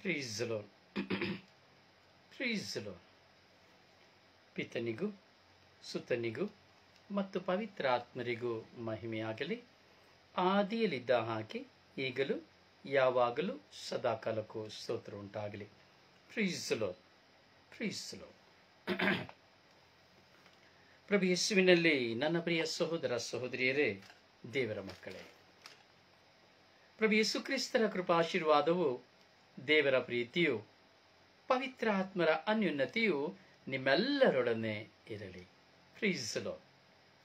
ಪ್ರೀಸ್ the Lord. Praise the Lord. ಪಿತನಿಗೂ ಸುತನಿಗೂ ಮತ್ತು ಪವಿತ್ರ ಆತ್ಮರಿಗೂ ಮಹಿಮೆಯಾಗಲಿ. ಆದಿಯಲ್ಲಿದ್ದ ಹಾಗೆ ಈಗಲೂ ಯಾವಾಗಲೂ ಸದಾಕಾಲಕ್ಕೂ ಸ್ತೋತ್ರ ಉಂಟಾಗಲಿ. Praise the Lord. Praise the Lord. ಪ್ರಭು ಯೇಸುವಿನಲ್ಲಿ ನನ್ನ ಪ್ರಿಯ ಸಹೋದರ ಸಹೋದರಿಯರೇ, ದೇವರ ಮಕ್ಕಳೇ, ಪ್ರಭು ಯೇಸು ಕ್ರಿಸ್ತರ ಕೃಪಾಶೀರ್ವಾದವು, ದೇವರ ಪ್ರೀತಿಯು, ಪವಿತ್ರ ಆತ್ಮರ ಅನ್ಯುನ್ನತಿಯು ನಿಮ್ಮೆಲ್ಲರೊಡನೆ ಇರಲಿ. Praise the Lord.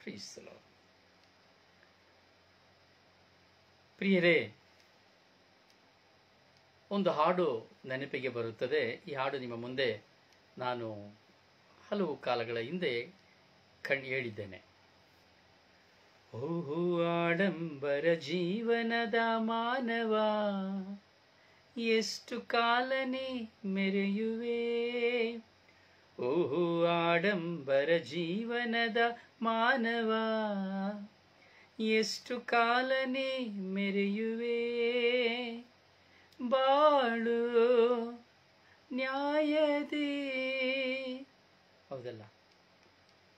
Praise the Lord. ಪ್ರಿಯರೇ, ಒಂದು ಹಾಡು ನೆನಪಿಗೆ ಬರುತ್ತದೆ. ಈ ಹಾಡು ನಿಮ್ಮ ಮುಂದೆ ನಾನು ಹಲವು ಕಾಲಗಳ ಹಿಂದೆ ಹೇಳಿದ್ದೇನೆ. ಓಹೋ ಆಡಂಬರ ಜೀವನದ ಮಾನವ, ಎಷ್ಟು ಕಾಲನೇ ಮೆರೆಯುವೆ. ಓಹೋ ಆಡಂಬರ ಜೀವನದ ಮಾನವ, ಎಷ್ಟು ಕಾಲನೇ ಮೆರೆಯುವೆ. ಬಾಳು ನ್ಯಾಯದೇ. ಹೌದಲ್ಲ?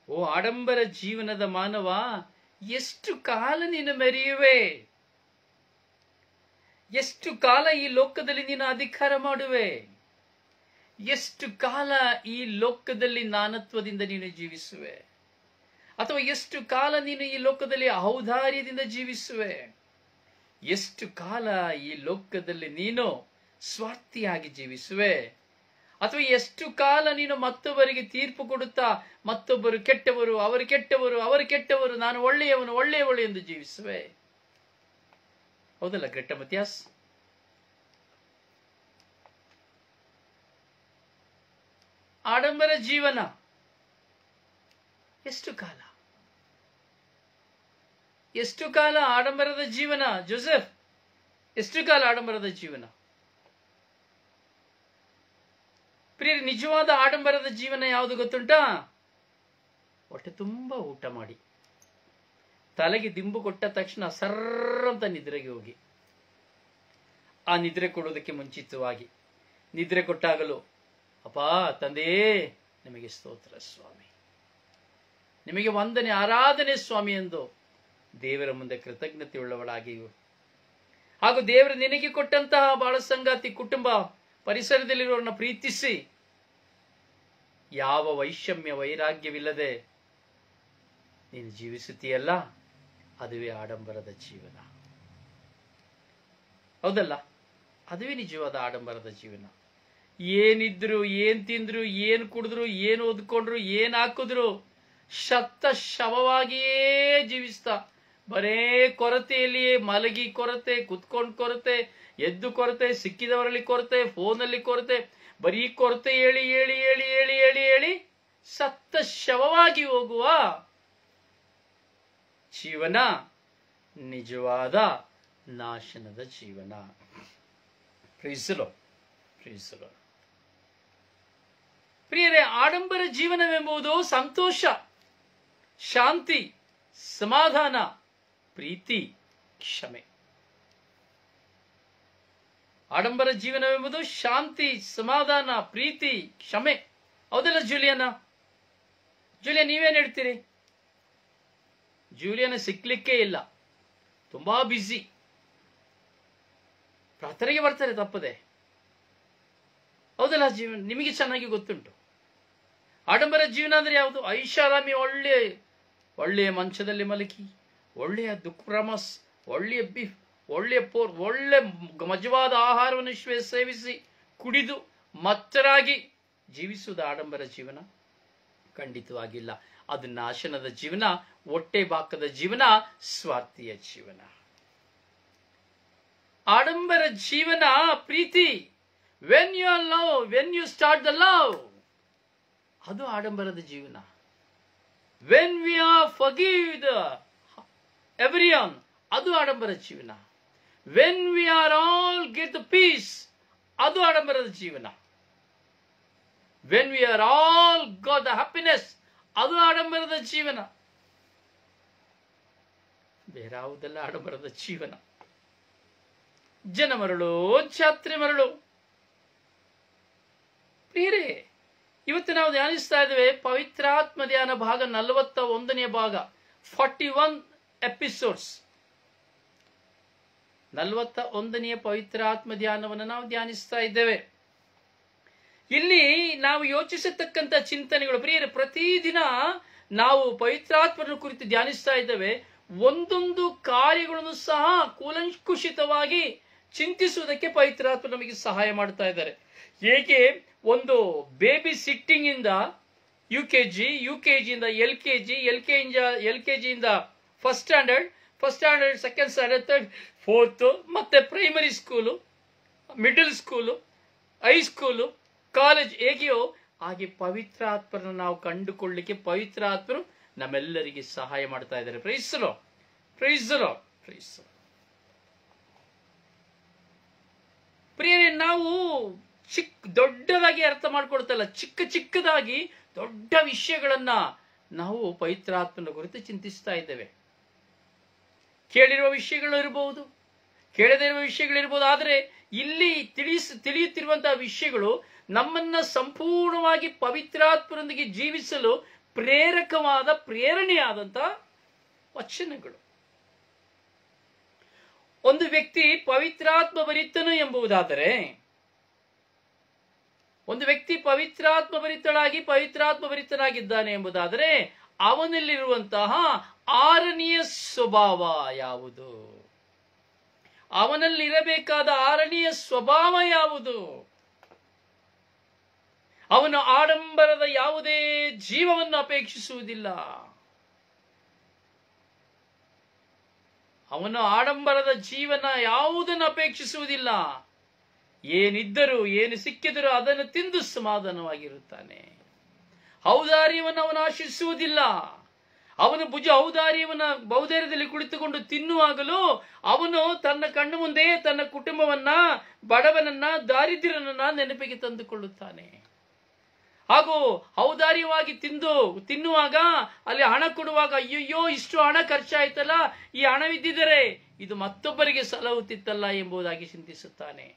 ಓ ಆಡಂಬರ ಜೀವನದ ಮಾನವ, ಎಷ್ಟು ಕಾಲ ನೀನು ಮೆರೆಯುವೆ, ಎಷ್ಟು ಕಾಲ ಈ ಲೋಕದಲ್ಲಿ ನೀನು ಅಧಿಕಾರ ಮಾಡುವೆ, ಎಷ್ಟು ಕಾಲ ಈ ಲೋಕದಲ್ಲಿ ನಾನತ್ವದಿಂದ ನೀನು ಜೀವಿಸುವೆ, ಅಥವಾ ಎಷ್ಟು ಕಾಲ ನೀನು ಈ ಲೋಕದಲ್ಲಿ ಔದಾರ್ಯದಿಂದ ಜೀವಿಸುವೆ, ಎಷ್ಟು ಕಾಲ ಈ ಲೋಕದಲ್ಲಿ ನೀನು ಸ್ವಾರ್ಥಿಯಾಗಿ ಜೀವಿಸುವೆ, ಅಥವಾ ಎಷ್ಟು ಕಾಲ ನೀನು ಮತ್ತೊಬ್ಬರಿಗೆ ತೀರ್ಪು ಕೊಡುತ್ತಾ ಮತ್ತೊಬ್ಬರು ಕೆಟ್ಟವರು, ಅವರು ಕೆಟ್ಟವರು, ಅವರು ಕೆಟ್ಟವರು, ನಾನು ಒಳ್ಳೆಯವನು, ಒಳ್ಳೆಯವಳು ಎಂದು ಜೀವಿಸುವೆ. ಹೌದಲ್ಲ ಗ್ರೇಟ ಮತ್ಯಾಸ್? ಆಡಂಬರ ಜೀವನ ಎಷ್ಟು ಕಾಲ, ಎಷ್ಟು ಕಾಲ ಆಡಂಬರದ ಜೀವನ? ಜೋಸೆಫ್, ಎಷ್ಟು ಕಾಲ ಆಡಂಬರದ ಜೀವನ? ಪ್ರಿಯರೇ, ನಿಜವಾದ ಆಡಂಬರದ ಜೀವನ ಯಾವುದು ಗೊತ್ತುಂಟಾ? ಹೊಟ್ಟೆ ತುಂಬ ಊಟ ಮಾಡಿ, ತಲೆಗೆ ದಿಂಬು ಕೊಟ್ಟ ತಕ್ಷಣ ಸರ್ರಂತ ನಿದ್ರೆಗೆ ಹೋಗಿ, ಆ ನಿದ್ರೆ ಕೊಡೋದಕ್ಕೆ ಮುಂಚಿತವಾಗಿ ನಿದ್ರೆ ಕೊಟ್ಟಾಗಲೂ, ಅಪ್ಪಾ ತಂದೆ ನಿಮಗೆ ಸ್ತೋತ್ರ ಸ್ವಾಮಿ, ನಿಮಗೆ ವಂದನೆ ಆರಾಧನೆ ಸ್ವಾಮಿ ಎಂದು ದೇವರ ಮುಂದೆ ಕೃತಜ್ಞತೆಯುಳ್ಳವಳಾಗಿಯೂ, ಹಾಗೂ ದೇವರು ನಿನಗೆ ಕೊಟ್ಟಂತಹ ಬಾಳ ಸಂಗಾತಿ, ಕುಟುಂಬ, ಪರಿಸರದಲ್ಲಿರುವವರನ್ನ ಪ್ರೀತಿಸಿ, ಯಾವ ವೈಷಮ್ಯ ವೈರಾಗ್ಯವಿಲ್ಲದೆ ನೀನು ಜೀವಿಸುತ್ತೀಯಲ್ಲ, ಅದುವೇ ಆಡಂಬರದ ಜೀವನ. ಹೌದಲ್ಲ? ಅದುವೇ ನಿಜವಾದ ಆಡಂಬರದ ಜೀವನ. ಏನಿದ್ರು, ಏನ್ ತಿಂದ್ರು, ಏನ್ ಕುಡಿದ್ರು, ಏನ್ ಓದ್ಕೊಂಡ್ರು, ಏನ್ ಹಾಕಿದ್ರು ಶತ್ತ ಶವವಾಗಿಯೇ ಜೀವಿಸ್ತಾ, ಬರೇ ಕೊರತೆಯಲ್ಲಿಯೇ ಮಲಗಿ ಕೊರತೆ, ಕುತ್ಕೊಂಡ್ ಕೊರತೆ, ಎದ್ದು ಕೊರತೆ, ಸಿಕ್ಕಿದವರಲ್ಲಿ ಕೊರತೆ, ಫೋನಲ್ಲಿ ಕೊರತೆ, ಬರೀ ಕೊರತೆ ಹೇಳಿ ಹೇಳಿ ಹೇಳಿ ಹೇಳಿ ಹೇಳಿ ಹೇಳಿ ಸತ್ತ ಶವವಾಗಿ ಹೋಗುವ ಜೀವನ ನಿಜವಾದ ನಾಶನದ ಜೀವನ. Praise the Lord. Praise the Lord. ಪ್ರಿಯರೇ, ಆಡಂಬರ ಜೀವನವೆಂಬುದು ಸಂತೋಷ, ಶಾಂತಿ, ಸಮಾಧಾನ, ಪ್ರೀತಿ, ಕ್ಷಮೆ. ಆಡಂಬರ ಜೀವನವೆಂಬುದು ಶಾಂತಿ, ಸಮಾಧಾನ, ಪ್ರೀತಿ, ಕ್ಷಮೆ. ಹೌದಲ್ಲ ಜೂಲಿಯನ? ಜೂಲಿಯನ್, ನೀವೇನ್ ಹೇಳ್ತೀರಿ? ಜೂಲಿಯನ ಸಿಕ್ಲಿಕ್ಕೆ ಇಲ್ಲ, ತುಂಬಾ ಬ್ಯುಸಿ. ಪ್ರಾರ್ಥನೆಗೆ ಬರ್ತಾರೆ ತಪ್ಪದೆ. ಹೌದಲ್ಲ? ಜೀವನ ನಿಮಗೆ ಚೆನ್ನಾಗಿ ಗೊತ್ತುಂಟು. ಆಡಂಬರ ಜೀವನ ಅಂದ್ರೆ ಯಾವುದು? ಐಷಾರಾಮಿ, ಒಳ್ಳೆಯ ಮಂಚದಲ್ಲಿ ಮಲಗಿ, ಒಳ್ಳೆಯ ದುಕ್ರಮಸ್, ಒಳ್ಳೆಯ ಬೀಫ್, ಒಳ್ಳೆಯ ಪೋರ್, ಒಳ್ಳೆ ಮಜವಾದ ಆಹಾರವನ್ನು ಸೇವಿಸಿ ಕುಡಿದು ಮತ್ತರಾಗಿ ಜೀವಿಸುವುದು ಆಡಂಬರ ಜೀವನ? ಖಂಡಿತವಾಗಿಲ್ಲ. ಅದು ನಾಶನದ ಜೀವನ, ಹೊಟ್ಟೆ ಬಾಕದ ಜೀವನ, ಸ್ವಾರ್ಥಿಯ ಜೀವನ. ಆಡಂಬರ ಜೀವನ ಪ್ರೀತಿ. When you are love, when you start the love, ಅದು ಆಡಂಬರದ ಜೀವನ. When we are forgive the everyone, ಅದು ಆಡಂಬರ ಜೀವನ. When we are all get the peace, ಅದು ಆಡಂಬರದ ಜೀವನ. When we are all got the happiness, ಅದು ಆಡಂಬರದ ಜೀವನ. ಬೇರಾವುದೆಲ್ಲ ಆಡಂಬರದ ಜೀವನ. ಜನ ಮರಳು, ಜಾತ್ರೆ ಮರಳು, ಪ್ರಿಯರೇ, ಇವತ್ತು ನಾವು ಧ್ಯಾನಿಸ್ತಾ ಇದ್ದೇವೆ ಪವಿತ್ರಾತ್ಮ ಧ್ಯಾನ ಭಾಗ 41ನೇ ಭಾಗ, 41 ಎಪಿಸೋಡ್ಸ್. 41ನೇ ಪವಿತ್ರಾತ್ಮ ಧ್ಯಾನವನ್ನು ನಾವು ಧ್ಯಾನಿಸ್ತಾ ಇದ್ದೇವೆ. ಇಲ್ಲಿ ನಾವು ಯೋಚಿಸತಕ್ಕಂಥ ಚಿಂತನೆಗಳು, ಪ್ರಿಯರೇ, ಪ್ರತಿದಿನ ನಾವು ಪವಿತ್ರಾತ್ಮನ ಕುರಿತು ಧ್ಯಾನಿಸ್ತಾ ಇದ್ದೇವೆ. ಒಂದೊಂದು ಕಾರ್ಯಗಳನ್ನು ಸಹ ಕೂಲಂಕುಷಿತವಾಗಿ ಚಿಂತಿಸುವುದಕ್ಕೆ ಪವಿತ್ರಾತ್ಮ ನಮಗೆ ಸಹಾಯ ಮಾಡ್ತಾ ಇದ್ದಾರೆ. ಹೇಗೆ ಒಂದು ಬೇಬಿ ಸಿಟ್ಟಿಂಗ್ ಇಂದ UKG, UKG ಇಂದ LKG, LKG ಇಂದ first standard, second standard, third, fourth, ಮತ್ತೆ primary school, middle school, high school, college ಹೇಗೆಯೋ ಹಾಗೆ ಪವಿತ್ರಾತ್ಮರನ್ನು ನಾವು ಕಂಡುಕೊಳ್ಳಲಿಕ್ಕೆ ಪವಿತ್ರಾತ್ಮರು ನಮ್ಮೆಲ್ಲರಿಗೆ ಸಹಾಯ ಮಾಡ್ತಾ ಇದ್ದಾರೆ. Praise the Lord, praise the Lord, praise the Lord. ಪ್ರಿಯರೇ, ನಾವು ದೊಡ್ಡದಾಗಿ ಅರ್ಥ ಮಾಡ್ಕೊಳ್ತಲ್ಲ, ಚಿಕ್ಕದಾಗಿ ದೊಡ್ಡ ವಿಷಯಗಳನ್ನ ನಾವು ಪವಿತ್ರಾತ್ಮನ ಕುರಿತು ಚಿಂತಿಸ್ತಾ ಇದ್ದೇವೆ. ಕೇಳಿರುವ ವಿಷಯಗಳು ಇರಬಹುದು, ಕೇಳದೇ ಇರುವ ವಿಷಯಗಳಿರ್ಬೋದು. ಆದರೆ ಇಲ್ಲಿ ತಿಳಿಯುತ್ತಿರುವಂತಹ ವಿಷಯಗಳು ನಮ್ಮನ್ನ ಸಂಪೂರ್ಣವಾಗಿ ಪವಿತ್ರಾತ್ಮರೊಂದಿಗೆ ಜೀವಿಸಲು ಪ್ರೇರಣೆಯಾದಂತ ವಚನಗಳು. ಒಂದು ವ್ಯಕ್ತಿ ಪವಿತ್ರಾತ್ಮ ಭರಿತನು ಎಂಬುದಾದರೆ, ಒಂದು ವ್ಯಕ್ತಿ ಪವಿತ್ರಾತ್ಮ ಭರಿತಳಾಗಿ ಪವಿತ್ರಾತ್ಮ ಭರಿತನಾಗಿದ್ದಾನೆ ಎಂಬುದಾದರೆ ಅವನಲ್ಲಿರುವಂತಹ 6ನೆಯ ಸ್ವಭಾವ ಯಾವುದು? ಅವನಲ್ಲಿರಬೇಕಾದ 6ನೆಯ ಸ್ವಭಾವ ಯಾವುದು? ಅವನು ಆಡಂಬರದ ಯಾವುದೇ ಜೀವವನ್ನು ಅಪೇಕ್ಷಿಸುವುದಿಲ್ಲ. ಅವನು ಆಡಂಬರದ ಜೀವನ ಯಾವುದನ್ನು ಅಪೇಕ್ಷಿಸುವುದಿಲ್ಲ. ಏನಿದ್ದರೂ ಏನು ಸಿಕ್ಕಿದರೂ ಅದನ್ನು ತಿಂದು ಸಮಾಧಾನವಾಗಿರುತ್ತಾನೆ. ಔದಾರ್ಯವನ್ನು ಅವನು ಆಶಿಸುವುದಿಲ್ಲ. ಅವನು ಬಹುಧೈರ್ಯದಲ್ಲಿ ಕುಳಿತುಕೊಂಡು ತಿನ್ನುವಾಗಲೂ ಅವನು ತನ್ನ ಕಣ್ಣು ಮುಂದೆ ತನ್ನ ಕುಟುಂಬವನ್ನ, ಬಡವನನ್ನ, ದಾರಿದ್ರ್ಯನನ್ನ ನೆನಪಿಗೆ ತಂದುಕೊಳ್ಳುತ್ತಾನೆ. ಹಾಗೂ ಔದಾರ್ಯವಾಗಿ ತಿನ್ನುವಾಗ ಅಲ್ಲಿ ಹಣ ಕೊಡುವಾಗ ಅಯ್ಯಯ್ಯೋ ಇಷ್ಟು ಹಣ ಖರ್ಚಾಯ್ತಲ್ಲ, ಈ ಹಣವಿದ್ದಿದ್ದರೆ ಇದು ಮತ್ತೊಬ್ಬರಿಗೆ ಸಲಹುತ್ತಿತ್ತಲ್ಲ ಎಂಬುದಾಗಿ ಚಿಂತಿಸುತ್ತಾನೆ.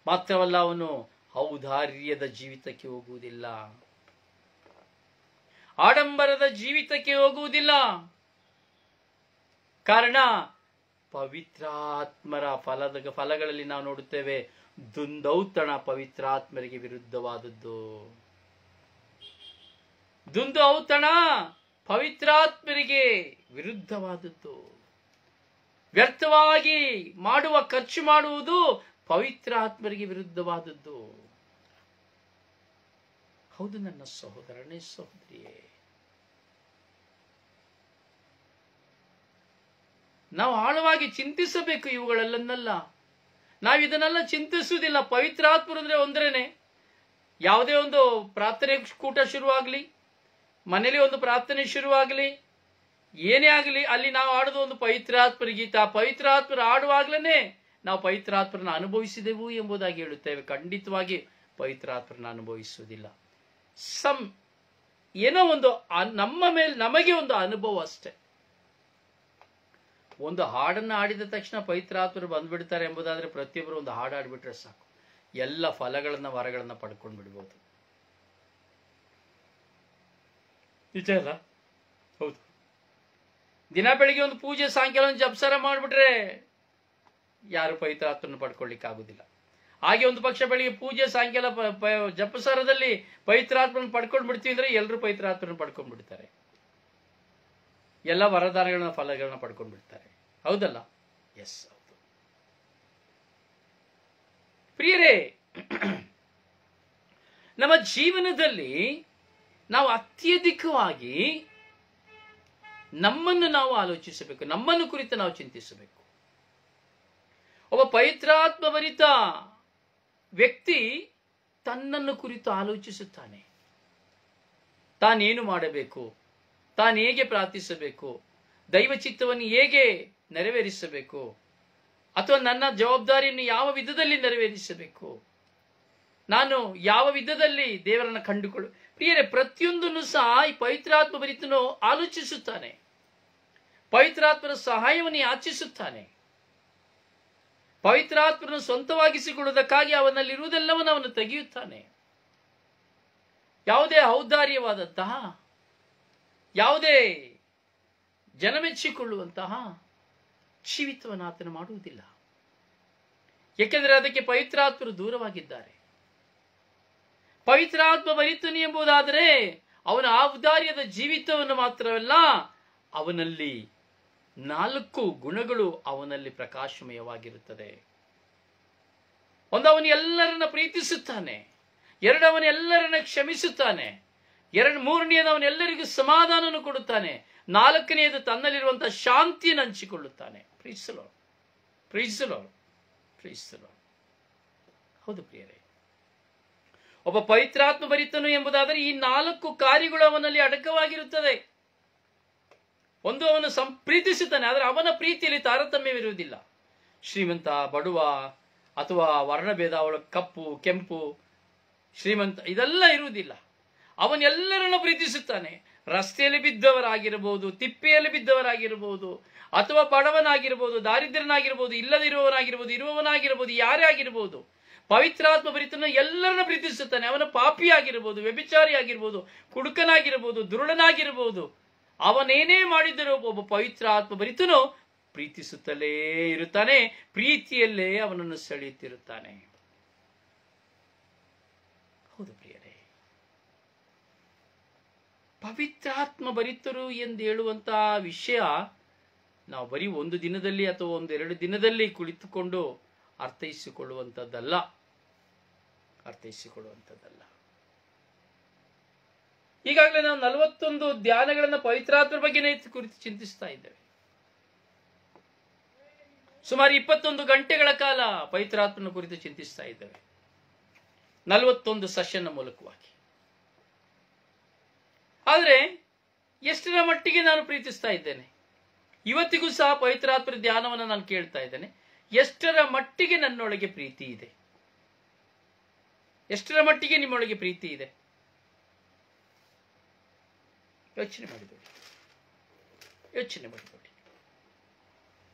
ಮಾತ್ರವಲ್ಲ, ಅವನು ಔದಾರ್ಯದ ಜೀವಿತಕ್ಕೆ ಹೋಗುವುದಿಲ್ಲ, ಆಡಂಬರದ ಜೀವಿತಕ್ಕೆ ಹೋಗುವುದಿಲ್ಲ. ಕಾರಣ ಪವಿತ್ರಾತ್ಮರ ಫಲಗಳಲ್ಲಿ ನಾವು ನೋಡುತ್ತೇವೆ, ದುಂದೌತಣ ಪವಿತ್ರಾತ್ಮರಿಗೆ ವಿರುದ್ಧವಾದದ್ದು. ದುಂದೌತಣ ಪವಿತ್ರಾತ್ಮರಿಗೆ ವಿರುದ್ಧವಾದದ್ದು. ವ್ಯರ್ಥವಾಗಿ ಖರ್ಚು ಮಾಡುವುದು ಪವಿತ್ರಾತ್ಮರಿಗೆ ವಿರುದ್ಧವಾದದ್ದು. ಹೌದು ನನ್ನ ಸಹೋದರನೇ, ಸಹೋದರಿಯೇ, ನಾವು ಆಳವಾಗಿ ಚಿಂತಿಸಬೇಕು ಇವುಗಳನ್ನೆಲ್ಲ. ನಾವು ಇದನ್ನೆಲ್ಲ ಚಿಂತಿಸುವುದಿಲ್ಲ. ಪವಿತ್ರಾತ್ಮರು ಅಂದ್ರೆ ಒಂದ್ರೇನೆ. ಯಾವುದೇ ಒಂದು ಪ್ರಾರ್ಥನೆ ಕೂಟ ಶುರುವಾಗಲಿ, ಮನೇಲಿ ಒಂದು ಪ್ರಾರ್ಥನೆ ಶುರುವಾಗಲಿ, ಏನೇ ಆಗಲಿ, ಅಲ್ಲಿ ನಾವು ಆಡೋದು ಒಂದು ಪವಿತ್ರಾತ್ಮರ ಗೀತ. ಪವಿತ್ರಾತ್ಮರು ಆಡುವಾಗ್ಲೇ ನಾವು ಪವಿತ್ರಾತ್ಮರನ್ನ ಅನುಭವಿಸಿದೆವು ಎಂಬುದಾಗಿ ಹೇಳುತ್ತೇವೆ. ಖಂಡಿತವಾಗಿ ಪವಿತ್ರಾತ್ಮರನ್ನ ಅನುಭವಿಸುವುದಿಲ್ಲ. ಏನೋ ಒಂದು ನಮಗೆ ಒಂದು ಅನುಭವ ಅಷ್ಟೇ. ಒಂದು ಹಾಡನ್ನು ಆಡಿದ ತಕ್ಷಣ ಪವಿತ್ರಾತ್ಮರು ಬಂದ್ಬಿಡ್ತಾರೆ ಎಂಬುದಾದ್ರೆ ಪ್ರತಿಯೊಬ್ಬರು ಒಂದು ಹಾಡು ಆಡ್ಬಿಟ್ರೆ ಸಾಕು, ಎಲ್ಲ ವರಗಳನ್ನ ಪಡ್ಕೊಂಡು ಬಿಡ್ಬೋದು. ನಿಜ ಅಲ್ಲ? ಹೌದು. ದಿನ ಬೆಳಿಗ್ಗೆ ಒಂದು ಪೂಜೆ, ಸಾಯಂಕಾಲ ಒಂದು ಜಪಸಾರ ಮಾಡಿಬಿಟ್ರೆ ಯಾರು ಪವಿತ್ರಾತ್ಮನ ಪಡ್ಕೊಳ್ಳಿಕ್ಕೆ ಆಗುದಿಲ್ಲ. ಹಾಗೆ ಒಂದು ಪಕ್ಷ ಬೆಳಿಗ್ಗೆ ಪೂಜೆ, ಸಾಯಂಕಾಲ ಜಪಸಾರದಲ್ಲಿ ಪವಿತ್ರಾತ್ಮನ ಪಡ್ಕೊಂಡು ಬಿಡ್ತೀವಿ ಅಂದ್ರೆ ಎಲ್ಲರೂ ಪವಿತ್ರಾತ್ಮನ ಪಡ್ಕೊಂಡು ಬಿಡ್ತಾರೆ, ಎಲ್ಲ ವರದಾನಗಳನ್ನ ಫಲಗಳನ್ನ ಪಡ್ಕೊಂಡು ಬಿಡ್ತಾರೆ. ಹೌದಲ್ಲ? ಎಸ್, ಹೌದು. ಪ್ರಿಯರೇ, ನಮ್ಮ ಜೀವನದಲ್ಲಿ ನಾವು ಅತ್ಯಧಿಕವಾಗಿ ನಮ್ಮನ್ನು ನಾವು ಆಲೋಚಿಸಬೇಕು, ನಮ್ಮನ್ನು ಕುರಿತು ನಾವು ಚಿಂತಿಸಬೇಕು. ಒಬ್ಬ ಪವಿತ್ರಾತ್ಮ ಭರಿತ ವ್ಯಕ್ತಿ ತನ್ನನ್ನು ಕುರಿತು ಆಲೋಚಿಸುತ್ತಾನೆ. ತಾನೇನು ಮಾಡಬೇಕು, ತಾನು ಹೇಗೆ ಪ್ರಾರ್ಥಿಸಬೇಕು, ದೈವ ಚಿತ್ತವನ್ನು ಹೇಗೆ ನೆರವೇರಿಸಬೇಕು, ಅಥವಾ ನನ್ನ ಜವಾಬ್ದಾರಿಯನ್ನು ಯಾವ ವಿಧದಲ್ಲಿ ನೆರವೇರಿಸಬೇಕು, ನಾನು ಯಾವ ವಿಧದಲ್ಲಿ ದೇವರನ್ನು ಕಂಡುಕೊಳ್ಳು. ಪ್ರಿಯರೇ, ಪ್ರತಿಯೊಂದನ್ನು ಸಹ ಈ ಪವಿತ್ರಾತ್ಮ ಭರಿತನು ಆಲೋಚಿಸುತ್ತಾನೆ, ಪವಿತ್ರಾತ್ಮರ ಸಹಾಯವನ್ನು ಯಾಚಿಸುತ್ತಾನೆ. ಪವಿತ್ರಾತ್ಮನ ಸ್ವಂತವಾಗಿಸಿಕೊಳ್ಳುವುದಕ್ಕಾಗಿ ಅವನಲ್ಲಿರುವುದೆಲ್ಲವನ್ನು ಅವನು ತೆಗೆಯುತ್ತಾನೆ. ಯಾವುದೇ ಔದಾರ್ಯವಾದಂತಹ, ಯಾವುದೇ ಜನಮೆಚ್ಚಿಕೊಳ್ಳುವಂತಹ ಜೀವಿತವನ್ನು ಆತನು ಮಾಡುವುದಿಲ್ಲ. ಏಕೆಂದರೆ ಅದಕ್ಕೆ ಪವಿತ್ರಾತ್ಮರು ದೂರವಾಗಿದ್ದಾರೆ. ಪವಿತ್ರಾತ್ಮ ಭರಿತನು ಎಂಬುದಾದರೆ ಅವನ ಔದಾರ್ಯದ ಜೀವಿತವನ್ನು ಮಾತ್ರವಲ್ಲ, ಅವನಲ್ಲಿ 4 ಗುಣಗಳು ಅವನಲ್ಲಿ ಪ್ರಕಾಶಮಯವಾಗಿರುತ್ತದೆ. ಒಂದು, ಅವನು ಎಲ್ಲರನ್ನ ಪ್ರೀತಿಸುತ್ತಾನೆ. 2, ಅವನು ಎಲ್ಲರನ್ನ ಕ್ಷಮಿಸುತ್ತಾನೆ. 3ನೇದು, ಅವನೆಲ್ಲರಿಗೂ ಸಮಾಧಾನವನ್ನು ಕೊಡುತ್ತಾನೆ. 4ನೇದು, ತನ್ನಲ್ಲಿರುವಂತಹ ಶಾಂತಿಯನ್ನು ಹಂಚಿಕೊಳ್ಳುತ್ತಾನೆ. Praise the Lord, praise the Lord, praise the Lord. ಹೌದು ಪ್ರಿಯರೇ, ಒಬ್ಬ ಪವಿತ್ರಾತ್ಮ ಭರಿತನು ಎಂಬುದಾದರೆ ಈ 4 ಕಾರ್ಯಗಳು ಅವನಲ್ಲಿ ಅಡಕವಾಗಿರುತ್ತದೆ. ಒಂದು, ಅವನು ಪ್ರೀತಿಸುತ್ತಾನೆ, ಆದರೆ ಅವನ ಪ್ರೀತಿಯಲ್ಲಿ ತಾರತಮ್ಯವಿರುವುದಿಲ್ಲ. ಶ್ರೀಮಂತ, ಬಡವ ಅಥವಾ ವರ್ಣಭೇದ, ಅವಳ ಕಪ್ಪು ಕೆಂಪು, ಶ್ರೀಮಂತ, ಇದೆಲ್ಲ ಇರುವುದಿಲ್ಲ. ಅವನೆಲ್ಲರನ್ನು ಪ್ರೀತಿಸುತ್ತಾನೆ. ರಸ್ತೆಯಲ್ಲಿ ಬಿದ್ದವರಾಗಿರಬಹುದು, ತಿಪ್ಪೆಯಲ್ಲಿ ಬಿದ್ದವರಾಗಿರಬಹುದು, ಅಥವಾ ಬಡವನಾಗಿರಬಹುದು, ದಾರಿದ್ರ್ಯನಾಗಿರಬಹುದು, ಇಲ್ಲದಿರುವವನಾಗಿರಬಹುದು, ಇರುವವನಾಗಿರಬಹುದು, ಯಾರೇ ಆಗಿರಬಹುದು, ಪವಿತ್ರಾತ್ಮ ಭರಿತನು ಎಲ್ಲರನ್ನು ಪ್ರೀತಿಸುತ್ತಾನೆ. ಅವನ ಪಾಪಿಯಾಗಿರಬಹುದು, ವ್ಯಭಿಚಾರಿಯಾಗಿರಬಹುದು, ಕುಡುಕನಾಗಿರಬಹುದು, ದುರುಳನಾಗಿರಬಹುದು, ಅವನೇನೇ ಮಾಡಿದರೂ ಒಬ್ಬ ಪವಿತ್ರಾತ್ಮ ಭರಿತನು ಪ್ರೀತಿಸುತ್ತಲೇ ಇರುತ್ತಾನೆ. ಪ್ರೀತಿಯಲ್ಲೇ ಅವನನ್ನು ಸೆಳೆಯುತ್ತಿರುತ್ತಾನೆ. ಹೌದು ಪ್ರಿಯರೇ, ಪವಿತ್ರಾತ್ಮ ಭರಿತರು ಎಂದು ಹೇಳುವಂತಹ ವಿಷಯ ನಾವು ಬರೀ 1 ದಿನದಲ್ಲಿ ಅಥವಾ 1-2 ದಿನದಲ್ಲಿ ಕುಳಿತುಕೊಂಡು ಅರ್ಥೈಸಿಕೊಳ್ಳುವಂಥದ್ದಲ್ಲ. ಈಗಾಗಲೇ ನಾವು 41 ಧ್ಯಾನಗಳನ್ನು ಪವಿತ್ರಾತ್ಮ ಬಗ್ಗೆ ಕುರಿತು ಚಿಂತಿಸ್ತಾ ಇದ್ದೇವೆ. ಸುಮಾರು 21 ಗಂಟೆಗಳ ಕಾಲ ಪವಿತ್ರಾತ್ಮನ ಕುರಿತು ಚಿಂತಿಸ್ತಾ ಇದ್ದೇವೆ, 41 ಸೆಷನ್ನ ಮೂಲಕವಾಗಿ. ಆದರೆ ಎಷ್ಟರ ಮಟ್ಟಿಗೆ ನಾನು ಪ್ರೀತಿಸ್ತಾ ಇದ್ದೇನೆ? ಇವತ್ತಿಗೂ ಸಹ ಪವಿತ್ರಾತ್ಮ ಧ್ಯಾನವನ್ನು ನಾನು ಕೇಳ್ತಾ ಇದ್ದೇನೆ. ಎಷ್ಟರ ಮಟ್ಟಿಗೆ ನನ್ನೊಳಗೆ ಪ್ರೀತಿ ಇದೆ? ಎಷ್ಟರ ಮಟ್ಟಿಗೆ ನಿಮ್ಮೊಳಗೆ ಪ್ರೀತಿ ಇದೆ? ಯೋಚನೆ ಮಾಡಿಕೊಳ್ಳಿ.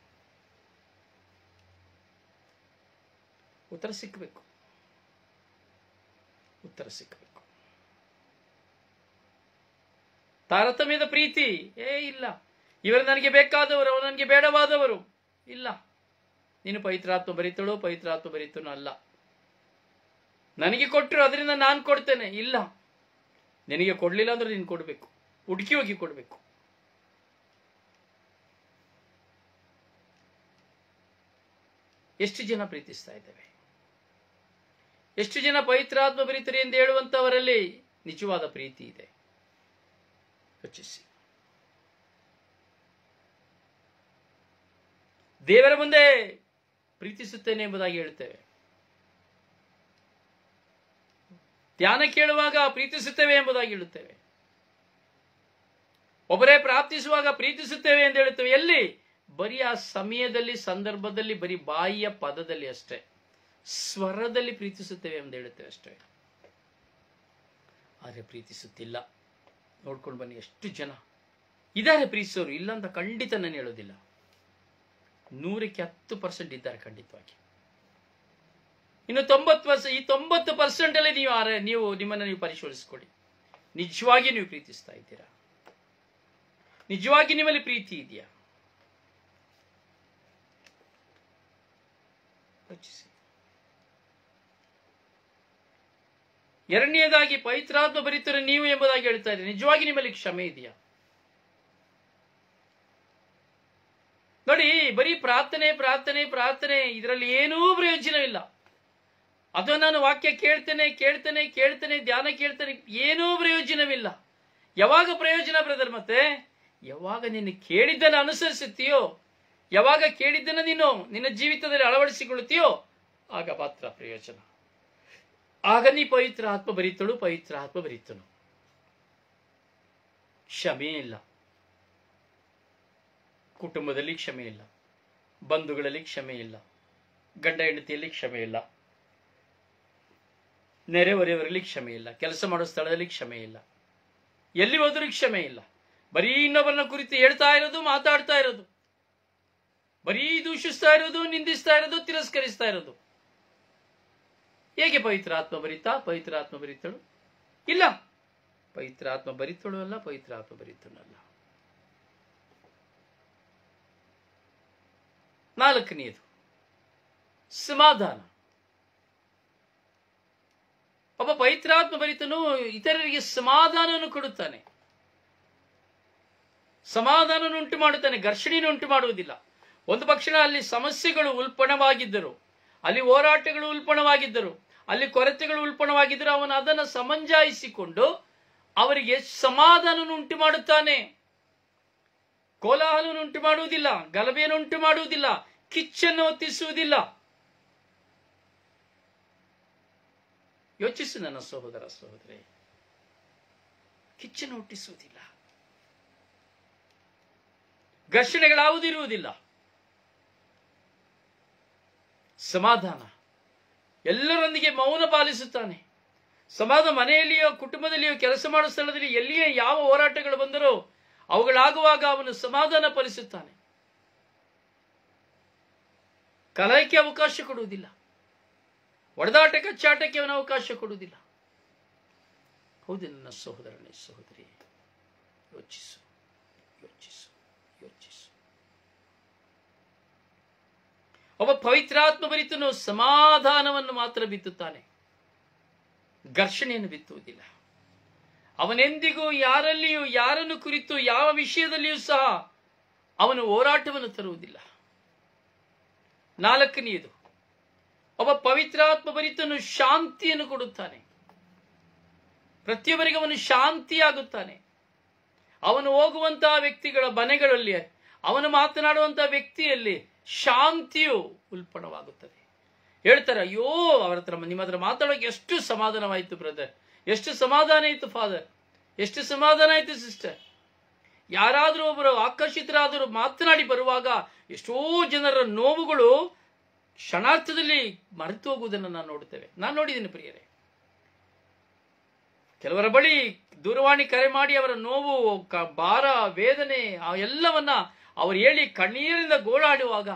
ಉತ್ತರ ಸಿಕ್ಕಬೇಕು. ತಾರತಮ್ಯದ ಪ್ರೀತಿ ಇಲ್ಲ. ಇವರು ನನಗೆ ಬೇಕಾದವರು, ಅವರು ನನಗೆ ಬೇಡವಾದವರು ಇಲ್ಲ. ನೀನು ಪವಿತ್ರಾತ್ಮ ಭರಿತಳು, ಪವಿತ್ರಾತ್ಮ ಭರಿತನು ಅಲ್ಲ. ನನಗೆ ಕೊಟ್ಟರು ಅದರಿಂದ ನಾನು ಕೊಡ್ತೇನೆ ಇಲ್ಲ. ನಿನಗೆ ಕೊಡ್ಲಿಲ್ಲ ಅಂದ್ರೆ ನೀನು ಕೊಡಬೇಕು, ಹುಡುಕಿ ಹೋಗಿ ಕೊಡಬೇಕು. ಎಷ್ಟು ಜನ ಪ್ರೀತಿಸ್ತಾ ಇದ್ದೇವೆ? ಎಷ್ಟು ಜನ ಪವಿತ್ರಾತ್ಮ ಭರಿತರು ಎಂದು ಹೇಳುವಂತವರಲ್ಲಿ ನಿಜವಾದ ಪ್ರೀತಿ ಇದೆ? ಯೋಚಿಸಿ. ದೇವರ ಮುಂದೆ ಪ್ರೀತಿಸುತ್ತೇನೆ ಎಂಬುದಾಗಿ ಹೇಳ್ತೇವೆ. ಧ್ಯಾನ ಕೇಳುವಾಗ ಪ್ರೀತಿಸುತ್ತೇವೆ ಎಂಬುದಾಗಿ ಹೇಳುತ್ತೇವೆ. ಒಬ್ಬರೇ ಪ್ರಾರ್ಥಿಸುವಾಗ ಪ್ರೀತಿಸುತ್ತೇವೆ ಎಂದು ಹೇಳುತ್ತೇವೆ. ಎಲ್ಲಿ? ಬರೀ ಆ ಸಮಯದಲ್ಲಿ, ಸಂದರ್ಭದಲ್ಲಿ, ಬರೀ ಬಾಯಿಯ ಪದದಲ್ಲಿ ಅಷ್ಟೇ, ಸ್ವರದಲ್ಲಿ ಪ್ರೀತಿಸುತ್ತೇವೆ ಎಂದು ಹೇಳುತ್ತೇವೆ ಅಷ್ಟೇ. ಆದರೆ ಪ್ರೀತಿಸುತ್ತಿಲ್ಲ. ನೋಡ್ಕೊಂಡು ಬನ್ನಿ, ಎಷ್ಟು ಜನ ಇದ್ದಾರೆ ಪ್ರೀತಿಸೋರು. ಇಲ್ಲ ಅಂತ ಖಂಡಿತ ನಾನು ಹೇಳೋದಿಲ್ಲ. 100ಕ್ಕೆ 10% ಇದ್ದಾರೆ ಖಂಡಿತವಾಗಿ. ಇನ್ನು 90%, ಈ 90% ಅಲ್ಲಿ ನೀವು ನಿಮ್ಮನ್ನು ನೀವು ಪರಿಶೋಧಿಸಿಕೊಳ್ಳಿ. ನಿಜವಾಗಿ ನೀವು ಪ್ರೀತಿಸ್ತಾ ಇದ್ದೀರಾ? ನಿಜವಾಗಿ ನಿಮ್ಮಲ್ಲಿ ಪ್ರೀತಿ ಇದೆಯಾ? ಯೋಚಿಸಿ. ಎರಡನೆಯದಾಗಿ, ಪವಿತ್ರಾತ್ಮ ಭರಿತರು ನೀವು ಎಂಬುದಾಗಿ ಹೇಳ್ತಾ ಇದ್ದೀರಿ. ನಿಜವಾಗಿ ನಿಮ್ಮಲ್ಲಿ ಕ್ಷಮೆ ಇದೆಯಾ? ನೋಡಿ, ಬರೀ ಪ್ರಾರ್ಥನೆ ಪ್ರಾರ್ಥನೆ ಪ್ರಾರ್ಥನೆ, ಇದರಲ್ಲಿ ಏನೂ ಪ್ರಯೋಜನವಿಲ್ಲ. ಅಥವಾ ನಾನು ವಾಕ್ಯ ಕೇಳ್ತೇನೆ ಕೇಳ್ತೇನೆ ಕೇಳ್ತೇನೆ, ಧ್ಯಾನ ಕೇಳ್ತೇನೆ, ಏನೂ ಪ್ರಯೋಜನವಿಲ್ಲ. ಯಾವಾಗ ಪ್ರಯೋಜನ ಬ್ರದರ್? ಮತ್ತೆ ಯಾವಾಗ ನೀನು ಕೇಳಿದ್ದನ್ನು ಅನುಸರಿಸುತ್ತೀಯೋ, ಯಾವಾಗ ಕೇಳಿದ್ದನ್ನು ನೀನು ನಿನ್ನ ಜೀವಿತದಲ್ಲಿ ಅಳವಡಿಸಿಕೊಳ್ಳುತ್ತೀಯೋ, ಆಗ ಮಾತ್ರ ಪ್ರಯೋಜನ. ಆಗ ನೀ ಪವಿತ್ರ ಆತ್ಮ ಭರಿತಳು, ಪವಿತ್ರ ಆತ್ಮ ಭರಿತನು. ಕ್ಷಮೆ ಇಲ್ಲ, ಕುಟುಂಬದಲ್ಲಿ ಕ್ಷಮೆ ಇಲ್ಲ, ಬಂಧುಗಳಲ್ಲಿ ಕ್ಷಮೆ ಇಲ್ಲ, ಗಂಡ ಹೆಂಡತಿಯಲ್ಲಿ ಕ್ಷಮೆ ಇಲ್ಲ, ನೆರೆಹೊರೆಯವರಲ್ಲಿ ಕ್ಷಮೆ ಇಲ್ಲ, ಕೆಲಸ ಮಾಡೋ ಸ್ಥಳದಲ್ಲಿ ಕ್ಷಮೆ ಇಲ್ಲ, ಎಲ್ಲಿ ಹೋದರೂ ಕ್ಷಮೆ ಇಲ್ಲ. ಬರೀ ಇನ್ನೊಬ್ಬರನ್ನ ಕುರಿತು ಹೇಳ್ತಾ ಇರೋದು, ಮಾತಾಡ್ತಾ ಇರೋದು. ಬರೀ ದೂಷಿಸ್ತಾ ಇರೋದು, ನಿಂದಿಸ್ತಾ ಇರೋದು, ತಿರಸ್ಕರಿಸ್ತಾ ಇರೋದು. ಹೇಗೆ ಪವಿತ್ರಾತ್ಮ ಭರಿತ, ಪವಿತ್ರಾತ್ಮ ಭರಿತಳು? ಇಲ್ಲ, ಪವಿತ್ರಾತ್ಮ ಭರಿತಳು ಅಲ್ಲ, ಪವಿತ್ರಾತ್ಮ ಭರಿತನಲ್ಲ. ನಾಲ್ಕನೆಯದು ಸಮಾಧಾನ. ಒಬ್ಬ ಪವಿತ್ರಾತ್ಮ ಭರಿತನು ಇತರರಿಗೆ ಸಮಾಧಾನವನ್ನು ಕೊಡುತ್ತಾನೆ, ಸಮಾಧಾನವನ್ನು ಉಂಟು ಮಾಡುತ್ತಾನೆ, ಘರ್ಷಣೆಯನ್ನು ಉಂಟು ಮಾಡುವುದಿಲ್ಲ. ಒಂದು ಪಕ್ಷ ಅಲ್ಲಿ ಸಮಸ್ಯೆಗಳು ಉಲ್ಪಣವಾಗಿದ್ದರು, ಅಲ್ಲಿ ಹೋರಾಟಗಳು ಉಲ್ಪಣವಾಗಿದ್ದರು, ಅಲ್ಲಿ ಕೊರತೆಗಳು ಉಲ್ಪಣವಾಗಿದ್ದರು, ಅವನು ಅದನ್ನು ಸಮಂಜಾಯಿಸಿಕೊಂಡು ಅವರಿಗೆ ಸಮಾಧಾನವನ್ನು ಉಂಟು ಮಾಡುತ್ತಾನೆ. ಕೋಲಾಹಲವನ್ನು ಉಂಟು ಮಾಡುವುದಿಲ್ಲ, ಗಲಭೆಯನ್ನು ಉಂಟು ಮಾಡುವುದಿಲ್ಲ, ಕಿಚ್ಚನ್ನು ಹೊತ್ತಿಸುವುದಿಲ್ಲ. ಯೋಚಿಸು ನನ್ನ ಸಹೋದರ ಸಹೋದರಿ, ಕಿಚ್ಚನ್ನು ಹುಟ್ಟಿಸುವುದಿಲ್ಲ, ಘರ್ಷಣೆಗಳಾವುದಿರುವುದಿಲ್ಲ. ಸಮಾಧಾನ, ಎಲ್ಲರೊಂದಿಗೆ ಮೌನ ಪಾಲಿಸುತ್ತಾನೆ. ಸಮಾಧಾನ ಮನೆಯಲ್ಲಿಯೋ ಕುಟುಂಬದಲ್ಲಿಯೋ ಕೆಲಸ ಮಾಡುವ ಸ್ಥಳದಲ್ಲಿ ಎಲ್ಲಿಯೇ ಯಾವ ಹೋರಾಟಗಳು ಬಂದರೋ ಅವುಗಳಾಗುವಾಗ ಅವನು ಸಮಾಧಾನ ಪಾಲಿಸುತ್ತಾನೆ. ಕಲಹಕ್ಕೆ ಅವಕಾಶ ಕೊಡುವುದಿಲ್ಲ, ಒಡೆದಾಟ ಕಚ್ಚಾಟಕ್ಕೆ ಅವನ ಅವಕಾಶ ಕೊಡುವುದಿಲ್ಲ. ಹೌದು ನನ್ನ ಸಹೋದರನೇ ಸಹೋದರಿ, ಯೋಚಿಸು ಯೋಚಿಸು ಯೋಚಿಸು. ಒಬ್ಬ ಪವಿತ್ರಾತ್ಮ ಭರಿತನು ಸಮಾಧಾನವನ್ನು ಮಾತ್ರ ಬಿತ್ತುತ್ತಾನೆ, ಘರ್ಷಣೆಯನ್ನು ಬಿತ್ತುವುದಿಲ್ಲ. ಅವನೆಂದಿಗೂ ಯಾರಲ್ಲಿಯೂ ಯಾರನ್ನು ಕುರಿತು ಯಾವ ವಿಷಯದಲ್ಲಿಯೂ ಸಹ ಅವನು ಹೋರಾಟವನ್ನು ತರುವುದಿಲ್ಲ. ನಾಲ್ಕನೆಯದು, ಒಬ್ಬ ಪವಿತ್ರಾತ್ಮ ಭರಿತನು ಶಾಂತಿಯನ್ನು ಕೊಡುತ್ತಾನೆ. ಪ್ರತಿಯೊಬ್ಬರಿಗೆ ಅವನು ಶಾಂತಿಯಾಗುತ್ತಾನೆ. ಅವನು ಹೋಗುವಂತಹ ವ್ಯಕ್ತಿಗಳ ಮನೆಗಳಲ್ಲಿ, ಅವನು ಮಾತನಾಡುವಂತಹ ವ್ಯಕ್ತಿಯಲ್ಲಿ ಶಾಂತಿಯು ಉಲ್ಪಣವಾಗುತ್ತದೆ. ಹೇಳ್ತಾರೆ, ಅಯ್ಯೋ ಅವರ ಹತ್ರ ನಿಮ್ಮ ಹತ್ರ ಮಾತಾಡೋಕೆ ಎಷ್ಟು ಸಮಾಧಾನವಾಯಿತು ಬ್ರದರ್, ಎಷ್ಟು ಸಮಾಧಾನ ಆಯಿತು ಫಾದರ್, ಎಷ್ಟು ಸಮಾಧಾನ ಆಯಿತು ಸಿಸ್ಟರ್. ಯಾರಾದರೂ ಒಬ್ಬರು ಆಕರ್ಷಿತರಾದರೂ ಮಾತನಾಡಿ ಬರುವಾಗ ಎಷ್ಟೋ ಜನರ ನೋವುಗಳು ಕ್ಷಣಾರ್ಥದಲ್ಲಿ ಮರೆತು ಹೋಗುವುದನ್ನು ನಾನು ನೋಡುತ್ತೇವೆ. ನಾನು ನೋಡಿದ್ದೀನಿ ಪ್ರಿಯರೇ. ಕೆಲವರ ಬಳಿ ದೂರವಾಣಿ ಕರೆ ಮಾಡಿ ಅವರ ನೋವು, ಭಾರ, ವೇದನೆ ಆ ಎಲ್ಲವನ್ನ ಅವರು ಹೇಳಿ ಕಣ್ಣೀರಿನಿಂದ ಗೋಳಾಡುವಾಗ,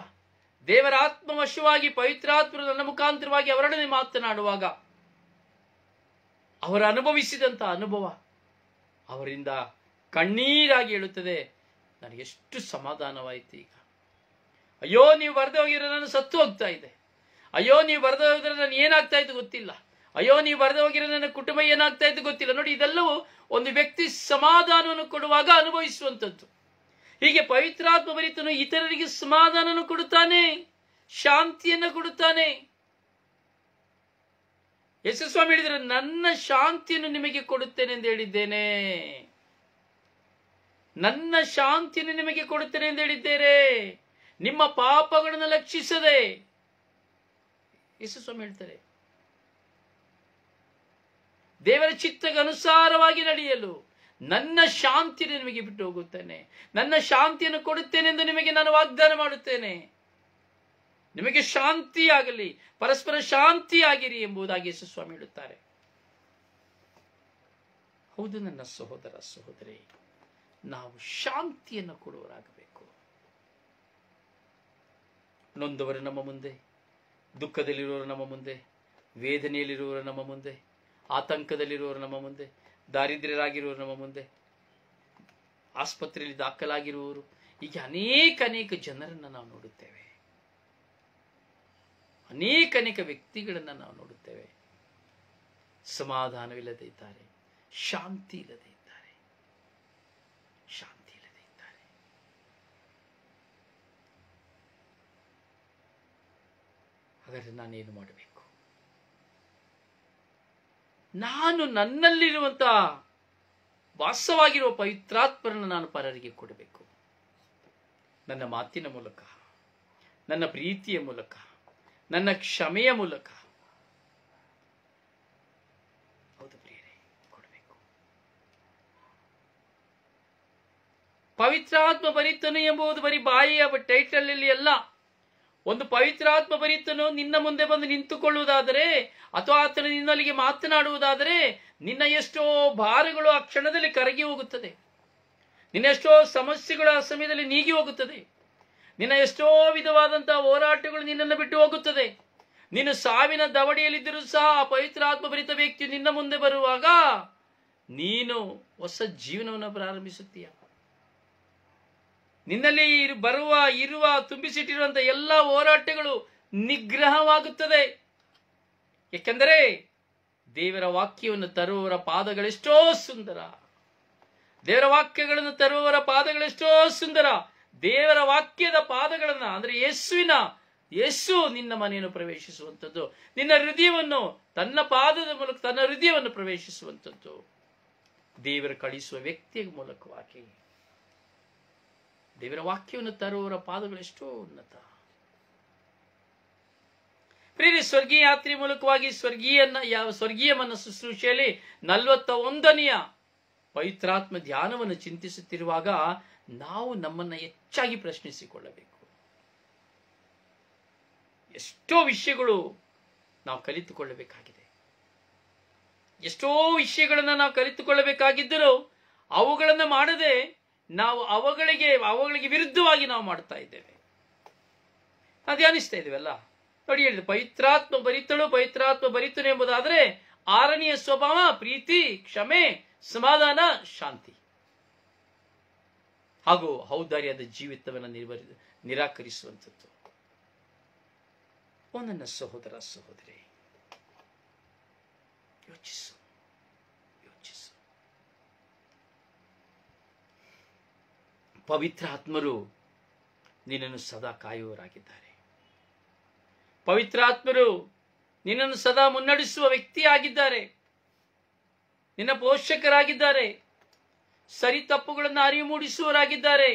ದೇವರ ಆತ್ಮವಶವಾಗಿ ಪವಿತ್ರಾತ್ಮರು ನನ್ನ ಮುಖಾಂತರವಾಗಿ ಅವರೊಡನೆ ಮಾತನಾಡುವಾಗ ಅವರು ಅನುಭವಿಸಿದಂಥ ಅನುಭವ ಅವರಿಂದ ಕಣ್ಣೀರಾಗಿ ಹೇಳುತ್ತದೆ, ನನಗೆಷ್ಟು ಸಮಾಧಾನವಾಯಿತು. ಈಗ ಅಯ್ಯೋ ನೀವು ಬರದೆ ಹೋಗಿರೋ ನಾನು ಸತ್ತು ಹೋಗ್ತಾ ಇದೆ, ಅಯ್ಯೋ ನೀವು ಬರದೆ ಹೋಗಿದ್ರೆ ನಾನು ಏನಾಗ್ತಾ ಇತ್ತು ಗೊತ್ತಿಲ್ಲ, ಅಯ್ಯೋ ನೀವು ಬರದೆ ಹೋಗಿರೋ ನನ್ನ ಕುಟುಂಬ ಏನಾಗ್ತಾ ಇತ್ತು ಗೊತ್ತಿಲ್ಲ. ನೋಡಿ, ಇದೆಲ್ಲವೂ ಒಂದು ವ್ಯಕ್ತಿ ಸಮಾಧಾನವನ್ನು ಕೊಡುವಾಗ ಅನುಭವಿಸುವಂಥದ್ದು. ಹೀಗೆ ಪವಿತ್ರಾತ್ಮ ಭರಿತನು ಇತರರಿಗೆ ಸಮಾಧಾನವನ್ನು ಕೊಡುತ್ತಾನೆ, ಶಾಂತಿಯನ್ನು ಕೊಡುತ್ತಾನೆ. ಯೇಸುಸ್ವಾಮಿ ಹೇಳಿದರೆ, ನನ್ನ ಶಾಂತಿಯನ್ನು ನಿಮಗೆ ಕೊಡುತ್ತೇನೆ ಎಂದು ಹೇಳಿದ್ದೇನೆ, ನನ್ನ ಶಾಂತಿಯನ್ನು ನಿಮಗೆ ಕೊಡುತ್ತೇನೆ ಎಂದು ಹೇಳಿದ್ದೇನೆ, ನಿಮ್ಮ ಪಾಪಗಳನ್ನು ಲಕ್ಷಿಸದೆ. ಯೇಸುಸ್ವಾಮಿ ಹೇಳ್ತಾರೆ, ದೇವರ ಚಿತ್ತಕ್ಕೆ ಅನುಸಾರವಾಗಿ ನಡೆಯಲು ನನ್ನ ಶಾಂತಿಯನ್ನು ನಿಮಗೆ ಬಿಟ್ಟು ಹೋಗುತ್ತೇನೆ, ನನ್ನ ಶಾಂತಿಯನ್ನು ಕೊಡುತ್ತೇನೆ ಎಂದು ನಿಮಗೆ ನಾನು ವಾಗ್ದಾನ ಮಾಡುತ್ತೇನೆ. ನಿಮಗೆ ಶಾಂತಿಯಾಗಲಿ, ಪರಸ್ಪರ ಶಾಂತಿಯಾಗಿರಿ ಎಂಬುದಾಗಿ ಯೇಸುಸ್ವಾಮಿ ಹೇಳುತ್ತಾರೆ. ಹೌದು ನನ್ನ ಸಹೋದರ ಸಹೋದರಿ, ನಾವು ಶಾಂತಿಯನ್ನು ಕೊಡುವರಾಗಬೇಕು. ನೊಂದವರು ನಮ್ಮ ಮುಂದೆ, ದುಃಖದಲ್ಲಿರುವವರು ನಮ್ಮ ಮುಂದೆ, ವೇದನೆಯಲ್ಲಿರುವವರು ನಮ್ಮ ಮುಂದೆ, ಆತಂಕದಲ್ಲಿರುವವರು ನಮ್ಮ ಮುಂದೆ, ದಾರಿದ್ರ್ಯರಾಗಿರುವವರು ನಮ್ಮ ಮುಂದೆ, ಆಸ್ಪತ್ರೆಯಲ್ಲಿ ದಾಖಲಾಗಿರುವವರು, ಹೀಗೆ ಅನೇಕ ಜನರನ್ನು ನಾವು ನೋಡುತ್ತೇವೆ. ಅನೇಕ ವ್ಯಕ್ತಿಗಳನ್ನು ನಾವು ನೋಡುತ್ತೇವೆ. ಸಮಾಧಾನವಿಲ್ಲದೆ ಇದ್ದಾರೆ, ಶಾಂತಿ ಇಲ್ಲದೆ ಇದ್ದಾರೆ, ಶಾಂತಿ ಇಲ್ಲದೆ ಇದ್ದಾರೆ. ಹಾಗಾದ್ರೆ ನಾನೇನು ಮಾಡಬೇಕು? ನಾನು ನನ್ನಲ್ಲಿರುವಂತಹ ವಾಸವಾಗಿರುವ ಪವಿತ್ರಾತ್ಮರನ್ನು ನಾನು ಪರರಿಗೆ ಕೊಡಬೇಕು. ನನ್ನ ಮಾತಿನ ಮೂಲಕ, ನನ್ನ ಪ್ರೀತಿಯ ಮೂಲಕ, ನನ್ನ ಕ್ಷಮೆಯ ಮೂಲಕ. ಹೌದು ಪ್ರಿಯರೇ, ಕೊಡಬೇಕು. ಪವಿತ್ರಾತ್ಮ ಭರಿತನು ಎಂಬುದು ಬರೀ ಬಾಯಿಯ ಟೈಟಲ್ ಅಲ್ಲಿ ಅಲ್ಲ. ಒಂದು ಪವಿತ್ರಾತ್ಮ ಭರಿತನು ನಿನ್ನ ಮುಂದೆ ಬಂದು ನಿಂತುಕೊಳ್ಳುವುದಾದರೆ, ಅಥವಾ ಆತನು ನಿನ್ನಲ್ಲಿಗೆ ಮಾತನಾಡುವುದಾದರೆ, ನಿನ್ನ ಎಷ್ಟೋ ಭಾರಗಳು ಆ ಕ್ಷಣದಲ್ಲಿ ಕರಗಿ ಹೋಗುತ್ತದೆ. ನಿನ್ನ ಎಷ್ಟೋ ಸಮಸ್ಯೆಗಳು ಆ ಸಮಯದಲ್ಲಿ ನೀಗಿ ಹೋಗುತ್ತದೆ. ನಿನ್ನ ಎಷ್ಟೋ ವಿಧವಾದಂತಹ ಹೋರಾಟಗಳು ನಿನ್ನನ್ನು ಬಿಟ್ಟು ಹೋಗುತ್ತದೆ. ನೀನು ಸಾವಿನ ದವಡಿಯಲ್ಲಿದ್ದರೂ ಸಹ ಪವಿತ್ರಾತ್ಮ ಭರಿತ ವ್ಯಕ್ತಿ ನಿನ್ನ ಮುಂದೆ ಬರುವಾಗ ನೀನು ಹೊಸ ಜೀವನವನ್ನು ಪ್ರಾರಂಭಿಸುತ್ತೀಯ. ನಿನ್ನಲ್ಲಿ ಇರುವ ತುಂಬಿಸಿಟ್ಟಿರುವಂತಹ ಎಲ್ಲ ಹೋರಾಟಗಳು ನಿಗ್ರಹವಾಗುತ್ತದೆ. ಏಕೆಂದರೆ ದೇವರ ವಾಕ್ಯವನ್ನು ತರುವವರ ಪಾದಗಳೆಷ್ಟೋ ಸುಂದರ. ದೇವರ ವಾಕ್ಯಗಳನ್ನು ತರುವವರ ಪಾದಗಳೆಷ್ಟೋ ಸುಂದರ. ದೇವರ ವಾಕ್ಯದ ಪಾದಗಳನ್ನ ಅಂದ್ರೆ ಯೇಸು ನಿನ್ನ ಮನೆಯನ್ನು ಪ್ರವೇಶಿಸುವಂಥದ್ದು, ನಿನ್ನ ಹೃದಯವನ್ನು ತನ್ನ ಪಾದದ ಮೂಲಕ ತನ್ನ ಹೃದಯವನ್ನು ಪ್ರವೇಶಿಸುವಂಥದ್ದು ದೇವರು ಕಳಿಸುವ ವ್ಯಕ್ತಿಯ ಮೂಲಕವಾಗಿ. ದೇವರ ವಾಕ್ಯವನ್ನು ತರುವವರ ಪಾದಗಳೆಷ್ಟೋ ಉನ್ನತ. ಪ್ರಿಯರೇ, ಸ್ವರ್ಗೀಯ ಯಾತ್ರೆ ಮೂಲಕವಾಗಿ ಸ್ವರ್ಗೀಯ ಮನಸ್ಸು ಶುಶ್ರೂಷೆಯಲ್ಲಿ 41ನೆಯ ಪವಿತ್ರಾತ್ಮ ಧ್ಯಾನವನ್ನು ಚಿಂತಿಸುತ್ತಿರುವಾಗ ನಾವು ನಮ್ಮನ್ನ ಹೆಚ್ಚಾಗಿ ಪ್ರಶ್ನಿಸಿಕೊಳ್ಳಬೇಕು. ಎಷ್ಟೋ ವಿಷಯಗಳು ನಾವು ಕಲಿತುಕೊಳ್ಳಬೇಕಾಗಿದೆ. ಎಷ್ಟೋ ವಿಷಯಗಳನ್ನ ನಾವು ಕಲಿತುಕೊಳ್ಳಬೇಕಾಗಿದ್ದರೂ ಅವುಗಳನ್ನ ಮಾಡದೆ ನಾವು ಅವುಗಳಿಗೆ ವಿರುದ್ಧವಾಗಿ ನಾವು ಮಾಡ್ತಾ ಇದ್ದೇವೆ. ನಾವು ಧ್ಯಾನಿಸ್ತಾ ಇದ್ದೇವಲ್ಲ, ನೋಡಿ ಹೇಳಿದ ಪವಿತ್ರಾತ್ಮ ಭರಿತನು ಎಂಬುದಾದರೆ 6ನೆಯ ಸ್ವಭಾವ ಪ್ರೀತಿ, ಕ್ಷಮೆ, ಸಮಾಧಾನ, ಶಾಂತಿ ಹಾಗೂ ಔದಾರ್ಯದ ಜೀವಿತವನ್ನು ನಿರಾಕರಿಸುವಂಥದ್ದು. ನನ್ನ ಸಹೋದರ ಸಹೋದರಿ, ಯೋಚಿಸು. ಪವಿತ್ರ ಆತ್ಮರು ನಿನ್ನನ್ನು ಸದಾ ಕಾಯುವವರಾಗಿದ್ದಾರೆ. ಪವಿತ್ರಾತ್ಮರು ನಿನ್ನನ್ನು ಸದಾ ಮುನ್ನಡೆಸುವ ವ್ಯಕ್ತಿಯಾಗಿದ್ದಾರೆ. ನಿನ್ನ ಪೋಷಕರಾಗಿದ್ದಾರೆ. ಸರಿ ತಪ್ಪುಗಳನ್ನು ಅರಿವು ಮೂಡಿಸುವವರಾಗಿದ್ದಾರೆ.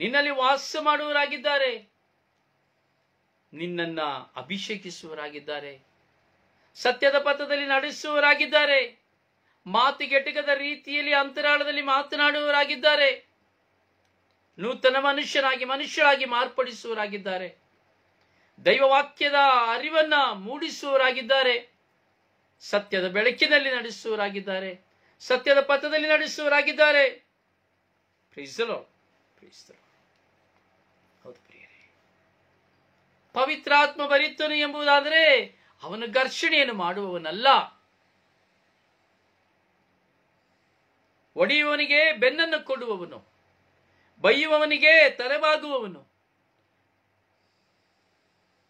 ನಿನ್ನಲ್ಲಿ ವಾಸ ಮಾಡುವವರಾಗಿದ್ದಾರೆ. ನಿನ್ನನ್ನ ಅಭಿಷೇಕಿಸುವವರಾಗಿದ್ದಾರೆ. ಸತ್ಯದ ಪಥದಲ್ಲಿ ನಡೆಸುವವರಾಗಿದ್ದಾರೆ. ಮಾತಿಗೆಟಕದ ರೀತಿಯಲ್ಲಿ ಅಂತರಾಳದಲ್ಲಿ ಮಾತನಾಡುವವರಾಗಿದ್ದಾರೆ. ನೂತನ ಮನುಷ್ಯರಾಗಿ ಮಾರ್ಪಡಿಸುವವರಾಗಿದ್ದಾರೆ. ದೈವವಾಕ್ಯದ ಅರಿವನ್ನ ಮೂಡಿಸುವವರಾಗಿದ್ದಾರೆ. ಸತ್ಯದ ಬೆಳಕಿನಲ್ಲಿ ನಡೆಸುವವರಾಗಿದ್ದಾರೆ. ಸತ್ಯದ ಪಥದಲ್ಲಿ ನಡೆಸುವವರಾಗಿದ್ದಾರೆ. ಹೌದು ಪ್ರಿಯರೇ, ಪವಿತ್ರಾತ್ಮ ಭರಿತನು ಎಂಬುದಾದರೆ ಅವನು ಘರ್ಷಣೆಯನ್ನು ಮಾಡುವವನಲ್ಲ. ಒಡೆಯುವವನಿಗೆ ಬೆನ್ನನ್ನು ಕೊಡುವವನು, ಬೈಯುವವನಿಗೆ ತಲೆಬಾಗುವವನು,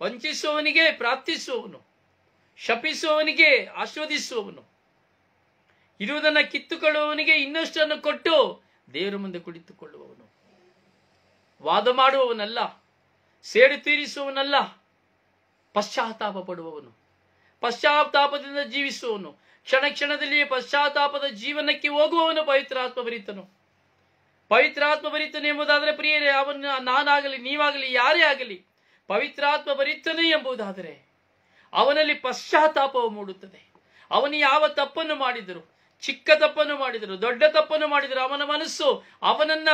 ವಂಚಿಸುವವನಿಗೆ ಪ್ರಾರ್ಥಿಸುವವನು, ಶಪಿಸುವವನಿಗೆ ಆಶೀರ್ವದಿಸುವವನು, ಇರುವುದನ್ನು ಕಿತ್ತುಕೊಳ್ಳುವವನಿಗೆ ಇನ್ನಷ್ಟನ್ನು ಕೊಟ್ಟು ದೇವರ ಮುಂದೆ ಕುಳಿತುಕೊಳ್ಳುವವನು, ವಾದ ಮಾಡುವವನಲ್ಲ, ಸೇಡು ತೀರಿಸುವವನಲ್ಲ, ಪಶ್ಚಾತ್ತಾಪ ಪಡುವವನು, ಪಶ್ಚಾತ್ತಾಪದಿಂದ ಜೀವಿಸುವವನು, ಕ್ಷಣ ಕ್ಷಣದಲ್ಲಿ ಪಶ್ಚಾತ್ತಾಪದ ಜೀವನಕ್ಕೆ ಹೋಗುವವನು ಪವಿತ್ರಾತ್ಮ ಭರಿತನು. ಪವಿತ್ರಾತ್ಮ ಭರಿತನು ಎಂಬುದಾದರೆ ಪ್ರಿಯರೇ, ಅವನ ನಾನಾಗಲಿ ನೀವಾಗಲಿ ಯಾರೇ ಆಗಲಿ ಪವಿತ್ರಾತ್ಮ ಭರಿತನು ಎಂಬುದಾದರೆ ಅವನಲ್ಲಿ ಪಶ್ಚಾತ್ತಾಪವು ಮೂಡುತ್ತದೆ. ಅವನು ಯಾವ ತಪ್ಪನ್ನು ಮಾಡಿದರು, ಚಿಕ್ಕ ತಪ್ಪನ್ನು ಮಾಡಿದರು, ದೊಡ್ಡ ತಪ್ಪನ್ನು ಮಾಡಿದರು, ಅವನ ಮನಸ್ಸು ಅವನನ್ನ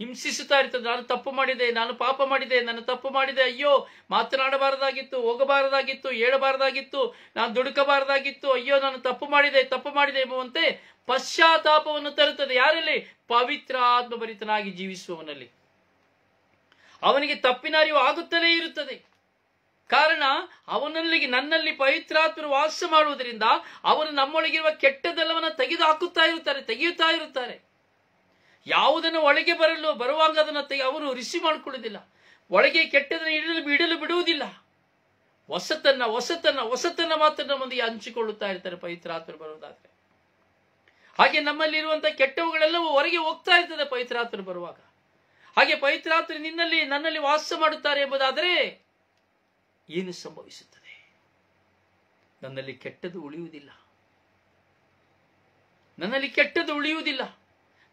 ಹಿಂಸಿಸುತ್ತಾ ಇರ್ತದೆ. ನಾನು ತಪ್ಪು ಮಾಡಿದೆ, ನಾನು ಪಾಪ ಮಾಡಿದೆ, ನಾನು ತಪ್ಪು ಮಾಡಿದೆ, ಅಯ್ಯೋ ಮಾತನಾಡಬಾರದಾಗಿತ್ತು, ಹೋಗಬಾರದಾಗಿತ್ತು, ಹೇಳಬಾರದಾಗಿತ್ತು, ನಾನು ದುಡುಕಬಾರದಾಗಿತ್ತು, ಅಯ್ಯೋ ನಾನು ತಪ್ಪು ಮಾಡಿದೆ ಎಂಬುವಂತೆ ಪಶ್ಚಾತ್ತಾಪವನ್ನು ತರುತ್ತದೆ. ಯಾರಲ್ಲಿ? ಪವಿತ್ರ ಆತ್ಮ ಭರಿತನಾಗಿ ಜೀವಿಸುವವನಲ್ಲಿ. ಅವನಿಗೆ ತಪ್ಪಿನ ಅರಿವು ಆಗುತ್ತಲೇ ಇರುತ್ತದೆ. ಕಾರಣ ನನ್ನಲ್ಲಿ ಪವಿತ್ರಾತ್ಮರು ವಾಸ ಮಾಡುವುದರಿಂದ ಅವರು ನಮ್ಮೊಳಗಿರುವ ಕೆಟ್ಟದೆಲ್ಲವನ್ನ ತೆಗೆಯುತ್ತಾ ಇರುತ್ತಾರೆ. ಯಾವುದನ್ನು ಒಳಗೆ ಬರುವಾಗ ಅದನ್ನು ಅವರು ರಿಸೀವ್ ಮಾಡಿಕೊಳ್ಳುವುದಿಲ್ಲ. ಒಳಗೆ ಕೆಟ್ಟದನ್ನು ಇಡಲು ಬಿಡುವುದಿಲ್ಲ. ಹೊಸತನ್ನ ಮಾತ್ರ ಮಂದಿಗೆ ಹಂಚಿಕೊಳ್ಳುತ್ತಾ ಇರ್ತಾರೆ ಪವಿತ್ರಾತ್ಮರು ಬರುವುದಾದ್ರೆ. ಹಾಗೆ ನಮ್ಮಲ್ಲಿರುವಂತಹ ಕೆಟ್ಟವುಗಳೆಲ್ಲವೂ ಹೊರಗೆ ಹೋಗ್ತಾ ಇರ್ತದೆ ಪವಿತ್ರಾತ್ಮರು ಬರುವಾಗ. ಹಾಗೆ ಪವಿತ್ರಾತ್ಮರು ನನ್ನಲ್ಲಿ ವಾಸ ಮಾಡುತ್ತಾರೆ ಎಂಬುದಾದರೆ ಏನು ಸಂಭವಿಸುತ್ತದೆ? ನನ್ನಲ್ಲಿ ಕೆಟ್ಟದ್ದು ಉಳಿಯುವುದಿಲ್ಲ.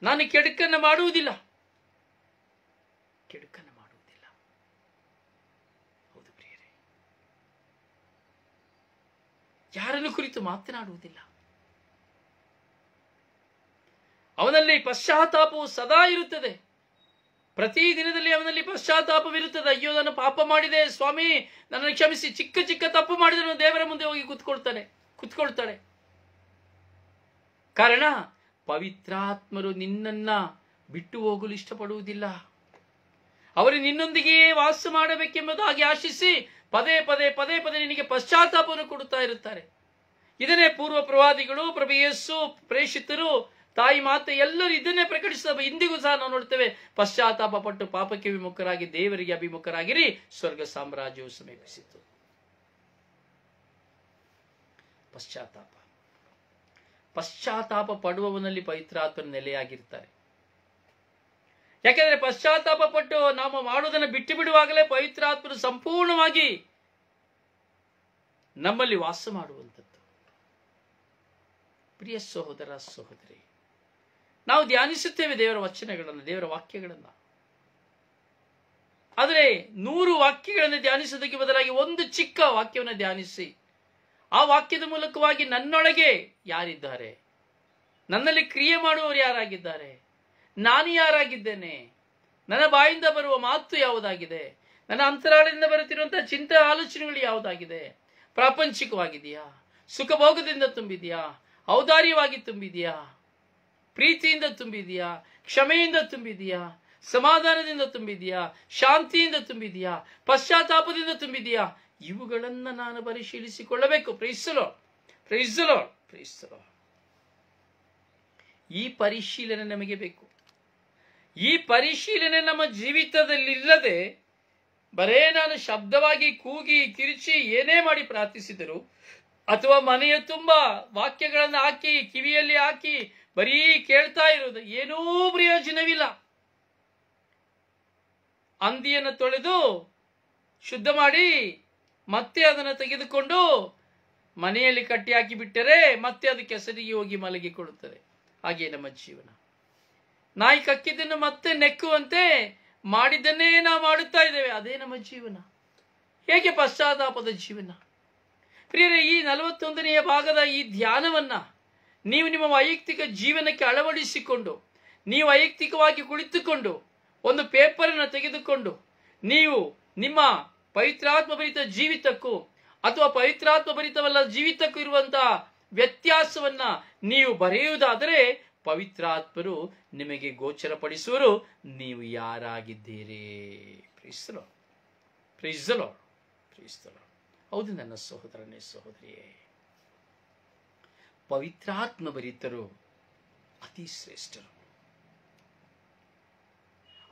ನಾನು ಕೆಡುಕನ್ನು ಮಾಡುವುದಿಲ್ಲ. ಹೌದು ಪ್ರಿಯರೇ, ಯಾರನ್ನು ಕುರಿತು ಮಾತನಾಡುವುದಿಲ್ಲ. ಅವನಲ್ಲಿ ಪಶ್ಚಾತ್ತಾಪವು ಸದಾ ಇರುತ್ತದೆ. ಪ್ರತಿ ದಿನದಲ್ಲಿ ಅವನಲ್ಲಿ ಪಶ್ಚಾತ್ತಾಪವಿರುತ್ತದೆ. ಅಯ್ಯೋ ನಾನು ಪಾಪ ಮಾಡಿದೆ ಸ್ವಾಮಿ, ನನ್ನನ್ನು ಕ್ಷಮಿಸಿ. ಚಿಕ್ಕ ತಪ್ಪು ಮಾಡಿದ್ರು ದೇವರ ಮುಂದೆ ಹೋಗಿ ಕುತ್ಕೊಳ್ತಾಳೆ. ಕಾರಣ ಪವಿತ್ರಾತ್ಮರು ನಿನ್ನನ್ನ ಬಿಟ್ಟು ಹೋಗಲು ಇಷ್ಟಪಡುವುದಿಲ್ಲ. ಅವರು ನಿನ್ನೊಂದಿಗೆಯೇ ವಾಸ ಮಾಡಬೇಕೆಂಬುದಾಗಿ ಆಶಿಸಿ ಪದೇ ಪದೇ ಪದೇ ಪದೇ ನಿನಗೆ ಪಶ್ಚಾತ್ತಾಪವನ್ನು ಕೊಡುತ್ತಾ ಇರುತ್ತಾರೆ. ಇದನ್ನೇ ಪೂರ್ವ ಪ್ರವಾದಿಗಳು, ಪ್ರಭು ಯೇಸು, ಪ್ರೇಷಿತರು, ತಾಯಿ ಮಾತೆ ಎಲ್ಲರೂ ಇದನ್ನೇ ಪ್ರಕಟಿಸಿದ. ಇಂದಿಗೂ ಸಹ ನಾವು ನೋಡ್ತೇವೆ, ಪಶ್ಚಾತ್ತಾಪ ಪಟ್ಟು ಪಾಪಕ್ಕೆ ವಿಮುಖರಾಗಿ ದೇವರಿಗೆ ಅಭಿಮುಖರಾಗಿರಿ, ಸ್ವರ್ಗ ಸಾಮ್ರಾಜ್ಯವು ಸಮೀಪಿಸಿತು. ಪಶ್ಚಾತ್ತಾಪ ಪಡುವವನಲ್ಲಿ ಪವಿತ್ರಾತ್ಮನ ನೆಲೆಯಾಗಿರ್ತಾರೆ. ಯಾಕೆಂದ್ರೆ ಪಶ್ಚಾತ್ತಾಪ ಪಟ್ಟು ನಾವು ಮಾಡುವುದನ್ನು ಬಿಟ್ಟು ಬಿಡುವಾಗಲೇ ಪವಿತ್ರಾತ್ಮನು ಸಂಪೂರ್ಣವಾಗಿ ನಮ್ಮಲ್ಲಿ ವಾಸ ಮಾಡುವಂಥದ್ದು. ಪ್ರಿಯ ಸಹೋದರ ಸಹೋದರಿ, ನಾವು ಧ್ಯಾನಿಸುತ್ತೇವೆ ದೇವರ ವಚನಗಳನ್ನು, ದೇವರ ವಾಕ್ಯಗಳನ್ನು. ಆದರೆ 100 ವಾಕ್ಯಗಳನ್ನು ಧ್ಯಾನಿಸುವುದಕ್ಕೆ ಬದಲಾಗಿ ಒಂದು ಚಿಕ್ಕ ವಾಕ್ಯವನ್ನು ಧ್ಯಾನಿಸಿ, ಆ ವಾಕ್ಯದ ಮೂಲಕವಾಗಿ ನನ್ನೊಳಗೆ ಯಾರಿದ್ದಾರೆ, ನನ್ನಲ್ಲಿ ಕ್ರಿಯೆ ಮಾಡುವವರು ಯಾರಾಗಿದ್ದಾರೆ, ನಾನು ಯಾರಾಗಿದ್ದೇನೆ, ನನ್ನ ಬಾಯಿಂದ ಬರುವ ಮಾತು ಯಾವುದಾಗಿದೆ, ನನ್ನ ಅಂತರಾಳದಿಂದ ಬರುತ್ತಿರುವಂತಹ ಚಿಂತೆ ಆಲೋಚನೆಗಳು ಯಾವುದಾಗಿದೆ, ಪ್ರಾಪಂಚಿಕವಾಗಿದೆಯಾ, ಸುಖಭೋಗದಿಂದ ತುಂಬಿದೆಯಾ, ಔದಾರ್ಯವಾಗಿ ತುಂಬಿದೆಯಾ, ಪ್ರೀತಿಯಿಂದ ತುಂಬಿದೆಯಾ, ಕ್ಷಮೆಯಿಂದ ತುಂಬಿದೆಯಾ, ಸಮಾಧಾನದಿಂದ ತುಂಬಿದೆಯಾ, ಶಾಂತಿಯಿಂದ ತುಂಬಿದೆಯಾ, ಪಶ್ಚಾತ್ತಾಪದಿಂದ ತುಂಬಿದೆಯಾ, ಇವುಗಳನ್ನು ನಾನು ಪರಿಶೀಲಿಸಿಕೊಳ್ಳಬೇಕು. Praise the Lord, praise the Lord, praise the Lord. ಈ ಪರಿಶೀಲನೆ ನಮಗೆ ಬೇಕು. ಈ ಪರಿಶೀಲನೆ ನಮ್ಮ ಜೀವಿತದಲ್ಲಿಲ್ಲದೆ ಬರೇ ನಾನು ಶಬ್ದವಾಗಿ ಕೂಗಿ ಕಿರಿಚಿ ಏನೇ ಮಾಡಿ ಪ್ರಾರ್ಥಿಸಿದರು, ಅಥವಾ ಮನೆಯ ತುಂಬ ವಾಕ್ಯಗಳನ್ನು ಹಾಕಿ ಕಿವಿಯಲ್ಲಿ ಹಾಕಿ ಬರೀ ಕೇಳ್ತಾ ಇರುವುದು, ಏನೂ ಪ್ರಯೋಜನವಿಲ್ಲ. ಹಂದಿಯನ್ನು ತೊಳೆದು ಶುದ್ಧ ಮಾಡಿ ಮತ್ತೆ ಅದನ್ನು ತೆಗೆದುಕೊಂಡು ಮನೆಯಲ್ಲಿ ಕಟ್ಟಿ ಹಾಕಿ ಬಿಟ್ಟರೆ ಮತ್ತೆ ಅದು ಕೆಸರಿಗೆ ಹೋಗಿ ಮಲಗಿಕೊಳ್ಳುತ್ತದೆ. ಹಾಗೆ ನಮ್ಮ ಜೀವನ. ನಾಯಿ ಕಕ್ಕಿದ್ದನ್ನು ಮತ್ತೆ ನೆಕ್ಕುವಂತೆ ಮಾಡಿದ್ದನ್ನೇ ನಾವು ಮಾಡುತ್ತಾ ಇದ್ದೇವೆ. ಅದೇ ನಮ್ಮ ಜೀವನ. ಹೇಗೆ ಪಶ್ಚಾತ್ತಾಪದ ಜೀವನ? ಪ್ರಿಯರೇ, ಈ 41ನೆಯ ಭಾಗದ ಈ ಧ್ಯಾನವನ್ನ ನೀವು ನಿಮ್ಮ ವೈಯಕ್ತಿಕ ಜೀವನಕ್ಕೆ ಅಳವಡಿಸಿಕೊಂಡು, ನೀವು ವೈಯಕ್ತಿಕವಾಗಿ ಕುಳಿತುಕೊಂಡು ಒಂದು ಪೇಪರನ್ನು ತೆಗೆದುಕೊಂಡು ನೀವು ನಿಮ್ಮ ಪವಿತ್ರಾತ್ಮ ಭರಿತ ಜೀವಿತಕ್ಕೂ ಅಥವಾ ಪವಿತ್ರಾತ್ಮ ಭರಿತವಲ್ಲ ಜೀವಿತಕ್ಕೂ ಇರುವಂತಹ ವ್ಯತ್ಯಾಸವನ್ನ ನೀವು ಬರೆಯುವುದಾದರೆ ಪವಿತ್ರಾತ್ಮರು ನಿಮಗೆ ಗೋಚರಪಡಿಸುವರು ನೀವು ಯಾರಾಗಿದ್ದೀರಿ. Praise the Lord, praise the Lord, praise the Lord. ಹೌದು ನನ್ನ ಸಹೋದರನೇ, ಸಹೋದರಿಯೇ, ಪವಿತ್ರಾತ್ಮ ಭರಿತರು ಅತಿ ಶ್ರೇಷ್ಠರು,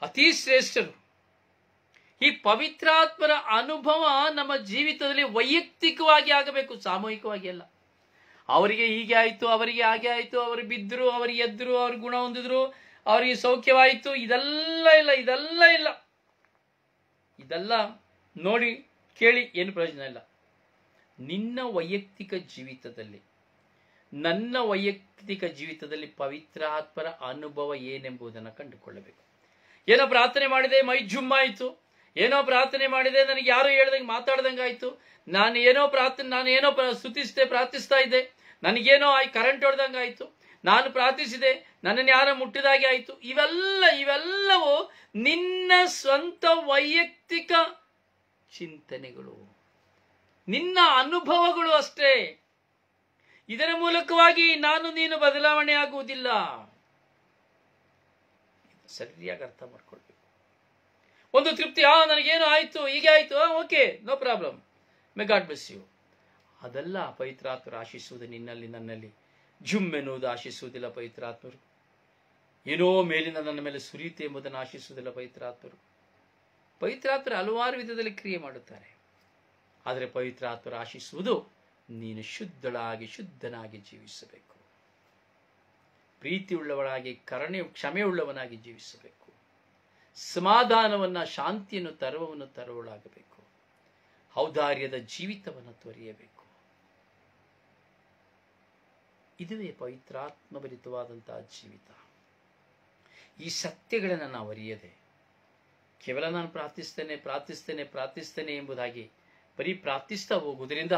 ಅತಿ ಶ್ರೇಷ್ಠರು. ಈ ಪವಿತ್ರಾತ್ಮರ ಅನುಭವ ನಮ್ಮ ಜೀವಿತದಲ್ಲಿ ವೈಯಕ್ತಿಕವಾಗಿ ಆಗಬೇಕು, ಸಾಮೂಹಿಕವಾಗಿ ಅಲ್ಲ. ಅವರಿಗೆ ಹೀಗೆ ಆಯಿತು, ಅವರಿಗೆ ಹಾಗೆ ಆಯಿತು, ಅವರು ಬಿದ್ದರು, ಅವರಿಗೆ ಎದ್ದರು, ಅವರು ಗುಣ ಹೊಂದಿದ್ರು, ಅವರಿಗೆ ಸೌಖ್ಯವಾಯಿತು, ಇದೆಲ್ಲ ಇಲ್ಲ, ಇದೆಲ್ಲ ಇಲ್ಲ. ಇದೆಲ್ಲ ನೋಡಿ ಕೇಳಿ ಏನು ಪ್ರಯೋಜನ ಇಲ್ಲ. ನಿನ್ನ ವೈಯಕ್ತಿಕ ಜೀವಿತದಲ್ಲಿ, ನನ್ನ ವೈಯಕ್ತಿಕ ಜೀವಿತದಲ್ಲಿ ಪವಿತ್ರಾತ್ಮರ ಅನುಭವ ಏನೆಂಬುದನ್ನು ಕಂಡುಕೊಳ್ಳಬೇಕು. ಏನೋ ಪ್ರಾರ್ಥನೆ ಮಾಡಿದೆ, ಮೈ ಜುಮ್ಮಾಯಿತು, ಏನೋ ಪ್ರಾರ್ಥನೆ ಮಾಡಿದೆ, ನನಗೆ ಯಾರೋ ಹೇಳ್ದಂಗೆ ಮಾತಾಡ್ದಂಗೆ ಆಯ್ತು, ನಾನು ಏನೋ ಸ್ತುತಿಸಿದೆ, ಪ್ರಾರ್ಥಿಸ್ತಾ ಇದ್ದೆ, ನನಗೇನೋ ಕರೆಂಟ್ ಹೊಡೆದಂಗೆ ಆಯ್ತು, ನಾನು ಪ್ರಾರ್ಥಿಸಿದೆ, ನನ್ನನ್ನು ಯಾರೋ ಮುಟ್ಟಿದಾಗೆ ಆಯ್ತು. ಇವೆಲ್ಲವೂ ನಿನ್ನ ಸ್ವಂತ ವೈಯಕ್ತಿಕ ಚಿಂತನೆಗಳು, ನಿನ್ನ ಅನುಭವಗಳು ಅಷ್ಟೇ. ಇದರ ಮೂಲಕವಾಗಿ ನಾನು ನೀನು ಬದಲಾವಣೆ ಆಗುವುದಿಲ್ಲ. ಸರಿಯಾಗಿ ಅರ್ಥ ಮಾಡ್ಕೊಳ್ಬೇಕು. ಒಂದು ತೃಪ್ತಿ, ನನಗೇನು ಆಯ್ತು, ಹೀಗೆ ಆಯ್ತು, okay, no problem, may God bless you. ಅದೆಲ್ಲ ಪವಿತ್ರಾತ್ಮರು ಆಶಿಸುವುದು ನಿನ್ನಲ್ಲಿ, ನನ್ನಲ್ಲಿ. ಜುಮ್ ಎನ್ನುವುದು ಆಶಿಸುವುದಿಲ್ಲ ಪವಿತ್ರಾತ್ಮರು. ಏನೋ ಮೇಲಿನ ನನ್ನ ಮೇಲೆ ಸುರಿಯುತ್ತೆ ಎಂಬುದನ್ನು ಆಶಿಸುವುದಿಲ್ಲ ಪವಿತ್ರಾತ್ಮರು. ಪವಿತ್ರಾತ್ಮರು ಹಲವಾರು ವಿಧದಲ್ಲಿ ಕ್ರಿಯೆ ಮಾಡುತ್ತಾರೆ. ಆದರೆ ಪವಿತ್ರಾತ್ಮರು ಆಶಿಸುವುದು ನೀನು ಶುದ್ಧನಾಗಿ ಜೀವಿಸಬೇಕು, ಪ್ರೀತಿಯುಳ್ಳವನಾಗಿ, ಕ್ಷಮೆಯುಳ್ಳವನಾಗಿ ಜೀವಿಸಬೇಕು, ಸಮಾಧಾನವನ್ನ, ಶಾಂತಿಯನ್ನು ತರುವವನಾಗಬೇಕು, ಔದಾರ್ಯದ ಜೀವಿತವನ್ನು ತೊರೆಯಬೇಕು. ಇದುವೇ ಪವಿತ್ರಾತ್ಮಭರಿತವಾದಂತಹ ಜೀವಿತ. ಈ ಸತ್ಯಗಳನ್ನು ನಾವು ಅರಿಯದೆ ಕೇವಲ ನಾನು ಪ್ರಾರ್ಥಿಸ್ತೇನೆ ಎಂಬುದಾಗಿ ಬರೀ ಪ್ರಾರ್ಥಿಸ್ತಾ ಹೋಗುವುದರಿಂದ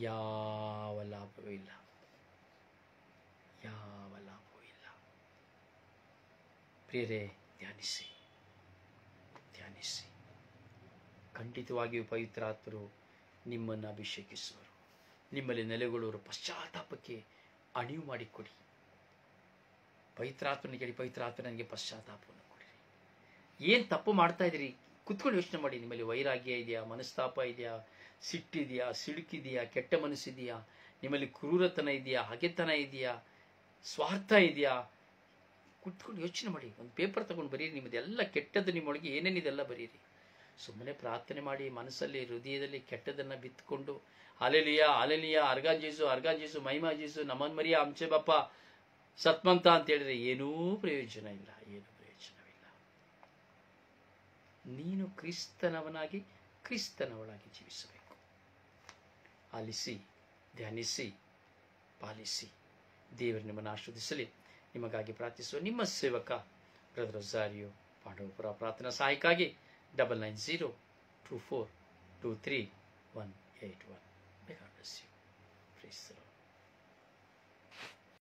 ಯಾವ ಲಾಭವೂ ಇಲ್ಲ, ಯಾವ ಲಾಭವೂ ಇಲ್ಲ. ಪ್ರಿಯರೇ, ಧ್ಯಾನಿಸಿ. ಖಂಡಿತವಾಗಿಯೂ ಪವಿತ್ರಾತ್ಮರು ನಿಮ್ಮನ್ನು ಅಭಿಷೇಕಿಸುವರು, ನಿಮ್ಮಲ್ಲಿ ನೆಲೆಗೊಳ್ಳುವರು. ಪಶ್ಚಾತ್ತಾಪಕ್ಕೆ ಅಣಿವು ಮಾಡಿಕೊಡಿ. ಪವಿತ್ರಾತ್ಮನಿಗೆ ಹೇಳಿ, ಪವಿತ್ರಾತ್ಮ ನನಗೆ ಪಶ್ಚಾತ್ತಾಪವನ್ನು ಕೊಡಿರಿ. ಏನು ತಪ್ಪು ಮಾಡ್ತಾ ಇದ್ದೀರಿ ಕುತ್ಕೊಂಡು ಯೋಚನೆ ಮಾಡಿ. ನಿಮ್ಮಲ್ಲಿ ವೈರಾಗ್ಯ ಇದೆಯಾ, ಮನಸ್ತಾಪ ಇದೆಯಾ, ಸಿಟ್ಟಿದೆಯಾ, ಸಿಡುಕಿದೆಯಾ, ಕೆಟ್ಟ ಮನಸ್ಸಿದೆಯಾ, ನಿಮ್ಮಲ್ಲಿ ಕ್ರೂರತನ ಇದೆಯಾ, ಹಗೆತನ ಇದೆಯಾ, ಸ್ವಾರ್ಥ ಇದೆಯಾ? ಕುತ್ಕೊಂಡು ಯೋಚನೆ ಮಾಡಿ. ಒಂದು ಪೇಪರ್ ತಗೊಂಡು ಬರೀರಿ. ನಿಮ್ಮದೆಲ್ಲ ಕೆಟ್ಟದ್ದು ನಿಮ್ಮೊಳಗೆ ಏನೇನಿದೆಲ್ಲ ಬರೀರಿ. ಸುಮ್ಮನೆ ಪ್ರಾರ್ಥನೆ ಮಾಡಿ, ಮನಸ್ಸಲ್ಲಿ ಹೃದಯದಲ್ಲಿ ಕೆಟ್ಟದನ್ನು ಬಿತ್ತುಕೊಂಡು ಅಲೆಲಿಯ ಅಲೆಲಿಯ ಅರ್ಗಾಂಜೀಸು ಅರ್ಗಾಂಜೀಸು ಮಹಿಮಾ ಜೀಸು ನಮನ್ ಮರಿಯ ಅಂಚೆ ಬಪ್ಪ ಸತ್ಮಂತ ಅಂತ ಹೇಳಿದ್ರೆ ಏನೂ ಪ್ರಯೋಜನ ಇಲ್ಲ, ಏನೂ ಪ್ರಯೋಜನವಿಲ್ಲ. ನೀನು ಕ್ರಿಸ್ತನವನಾಗಿ ಕ್ರಿಸ್ತನವಳಾಗಿ ಜೀವಿಸಬೇಕು. ಆಲಿಸಿ, ಧ್ಯಾನಿಸಿ, ಪಾಲಿಸಿ. ದೇವರು ನಿಮ್ಮನ್ನು ಆಶೀರ್ವದಿಸಲಿ. ನಿಮಗಾಗಿ ಪ್ರಾರ್ಥಿಸುವ ನಿಮ್ಮ ಸೇವಕ ಬ್ರದರ್ ರೊಜಾರಿಯೋ ಪಾಂಡವಪುರ. ಪ್ರಾರ್ಥನಾ ಸಹಾಯಕ್ಕಾಗಿ 9902423181. May God bless you. Praise the Lord.